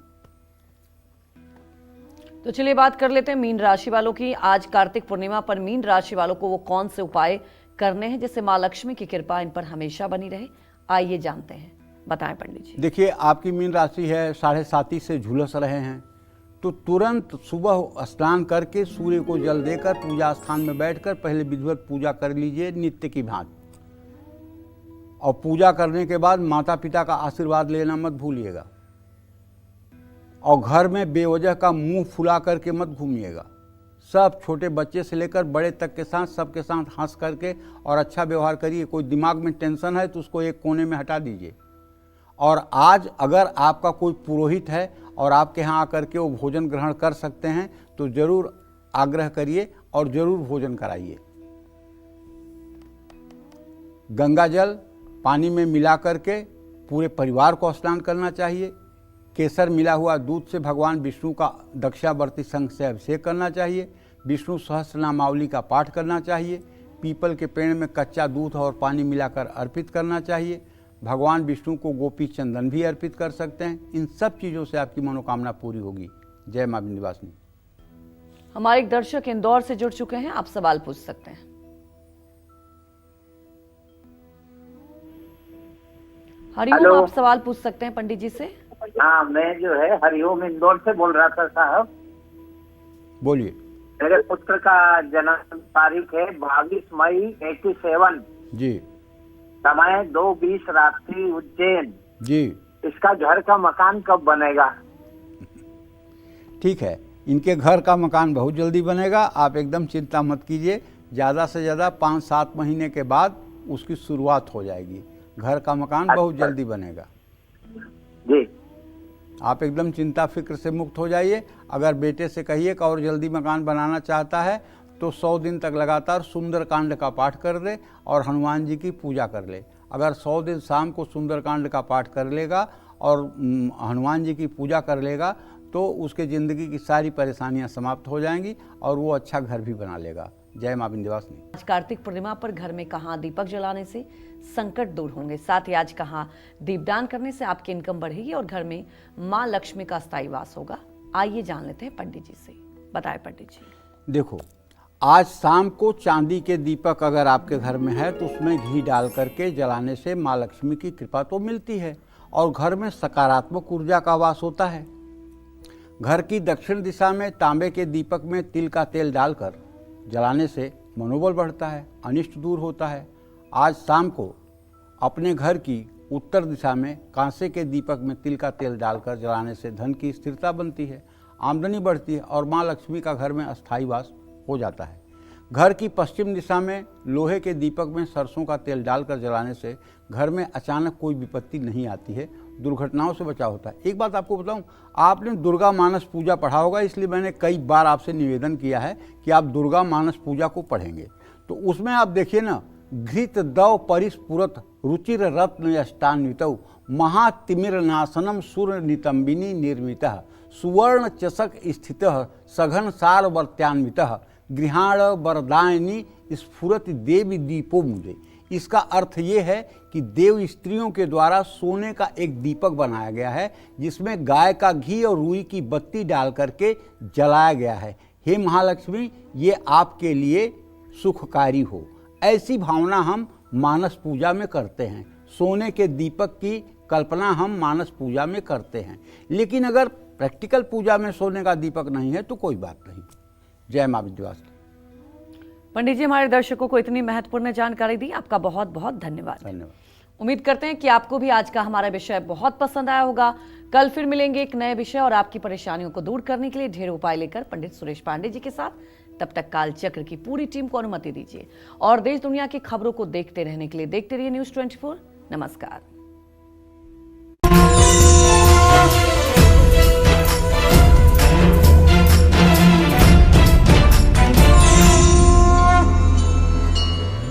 तो चलिए बात कर लेते हैं मीन राशि वालों की। आज कार्तिक पूर्णिमा पर मीन राशि वालों को वो कौन से उपाय करने हैं जिससे मां लक्ष्मी की कृपा इन पर हमेशा बनी रहे, आइए जानते हैं। बताएं पंडित जी। देखिए, आपकी मीन राशि है, 7:30 से झुलस रहे हैं, तो तुरंत सुबह स्नान करके सूर्य को जल देकर पूजा स्थान में बैठकर पहले विधिवत पूजा कर लीजिए नित्य की भांति। और पूजा करने के बाद माता पिता का आशीर्वाद लेना मत भूलिएगा। और घर में बेवजह का मुंह फुला करके मत घूमिएगा। सब छोटे बच्चे से लेकर बड़े तक के साथ सबके साथ हंस करके और अच्छा व्यवहार करिए। कोई दिमाग में टेंशन है तो उसको एक कोने में हटा दीजिए। और आज अगर आपका कोई पुरोहित है और आपके यहाँ आकर के वो भोजन ग्रहण कर सकते हैं तो जरूर आग्रह करिए और जरूर भोजन कराइए। गंगा जल पानी में मिला करके पूरे परिवार को स्नान करना चाहिए। केसर मिला हुआ दूध से भगवान विष्णु का दक्षावर्ती संघ से अभिषेक करना चाहिए। विष्णु सहस्रनामावली का पाठ करना चाहिए। पीपल के पेड़ में कच्चा दूध और पानी मिलाकर अर्पित करना चाहिए। भगवान विष्णु को गोपी चंदन भी अर्पित कर सकते हैं। इन सब चीज़ों से आपकी मनोकामना पूरी होगी। जय मां विंध्यवासिनी। हमारे एक दर्शक इंदौर से जुड़ चुके हैं, आप सवाल पूछ सकते हैं। हरिओम, आप सवाल पूछ सकते हैं पंडित जी से। हाँ, मैं जो है हरिओम इंदौर से बोल रहा था साहब। बोलिए। मेरे पुत्र का जन्म तारीख है 22 मई 87 जी। समय 2:20 रात्रि उज्जैन जी। इसका घर का मकान कब बनेगा? ठीक है, इनके घर का मकान बहुत जल्दी बनेगा। आप एकदम चिंता मत कीजिए। ज़्यादा से ज़्यादा 5-7 महीने के बाद उसकी शुरुआत हो जाएगी। घर का मकान बहुत जल्दी बनेगा जी। आप एकदम चिंता फिक्र से मुक्त हो जाइए। अगर बेटे से कहिए कि और जल्दी मकान बनाना चाहता है तो 100 दिन तक लगातार सुंदरकांड का पाठ कर दे और हनुमान जी की पूजा कर ले। अगर 100 दिन शाम को सुंदरकांड का पाठ कर लेगा और हनुमान जी की पूजा कर लेगा तो उसके ज़िंदगी की सारी परेशानियां समाप्त हो जाएंगी और वो अच्छा घर भी बना लेगा। जय मां विंध्यवासिनी। आज कार्तिक पूर्णिमा पर घर में कहाँ दीपक जलाने से संकट दूर होंगे, साथ ही आज कहाँ दीपदान करने से आपकी इनकम बढ़ेगी और घर में मां लक्ष्मी का स्थायी वास होगा, आइए जान लेते हैं पंडित जी से। बताएं पंडित जी। देखो, आज शाम को चांदी के दीपक अगर आपके घर में है तो उसमें घी डाल करके जलाने से मां लक्ष्मी की कृपा तो मिलती है और घर में सकारात्मक ऊर्जा का वास होता है। घर की दक्षिण दिशा में तांबे के दीपक में तिल का तेल डालकर जलाने से मनोबल बढ़ता है, अनिष्ट दूर होता है। आज शाम को अपने घर की उत्तर दिशा में कांसे के दीपक में तिल का तेल डालकर जलाने से धन की स्थिरता बनती है। आमदनी बढ़ती है और माँ लक्ष्मी का घर में अस्थायी वास हो जाता है। घर की पश्चिम दिशा में लोहे के दीपक में सरसों का तेल डालकर जलाने से घर में अचानक कोई विपत्ति नहीं आती है, दुर्घटनाओं से बचाव होता है। एक बात आपको बताऊं, आपने दुर्गा मानस पूजा पढ़ा होगा, इसलिए मैंने कई बार आपसे निवेदन किया है कि आप दुर्गा मानस पूजा को पढ़ेंगे। तो उसमें आप देखिए ना, घृत दव परिस्फुरत रुचिर रत्न यष्टान्वितौ महातिमिर नाशनम सुर नितंबिनी निर्मितः सुवर्ण चषक स्थितः सघन सार वर्त्यान्वितः गृहाण वरदायिनी स्फुरति देवी दीपो मुझे। इसका अर्थ ये है कि देव स्त्रियों के द्वारा सोने का एक दीपक बनाया गया है, जिसमें गाय का घी और रुई की बत्ती डाल करके जलाया गया है। हे महालक्ष्मी, ये आपके लिए सुखकारी हो। ऐसी भावना हम मानस पूजा में करते हैं। सोने के दीपक की कल्पना हम मानस पूजा में करते हैं। लेकिन अगर प्रैक्टिकल पूजा में सोने का दीपक नहीं है तो कोई बात नहीं। जय मां विंध्यवासिनी। पंडित जी, हमारे दर्शकों को इतनी महत्वपूर्ण जानकारी दी, आपका बहुत बहुत धन्यवाद। धन्यवाद। उम्मीद करते हैं कि आपको भी आज का हमारा विषय बहुत पसंद आया होगा। कल फिर मिलेंगे एक नए विषय और आपकी परेशानियों को दूर करने के लिए ढेर उपाय लेकर पंडित सुरेश पांडे जी के साथ। तब तक काल चक्र की पूरी टीम को अनुमति दीजिए और देश दुनिया की खबरों को देखते रहने के लिए देखते रहिए News 24। नमस्कार।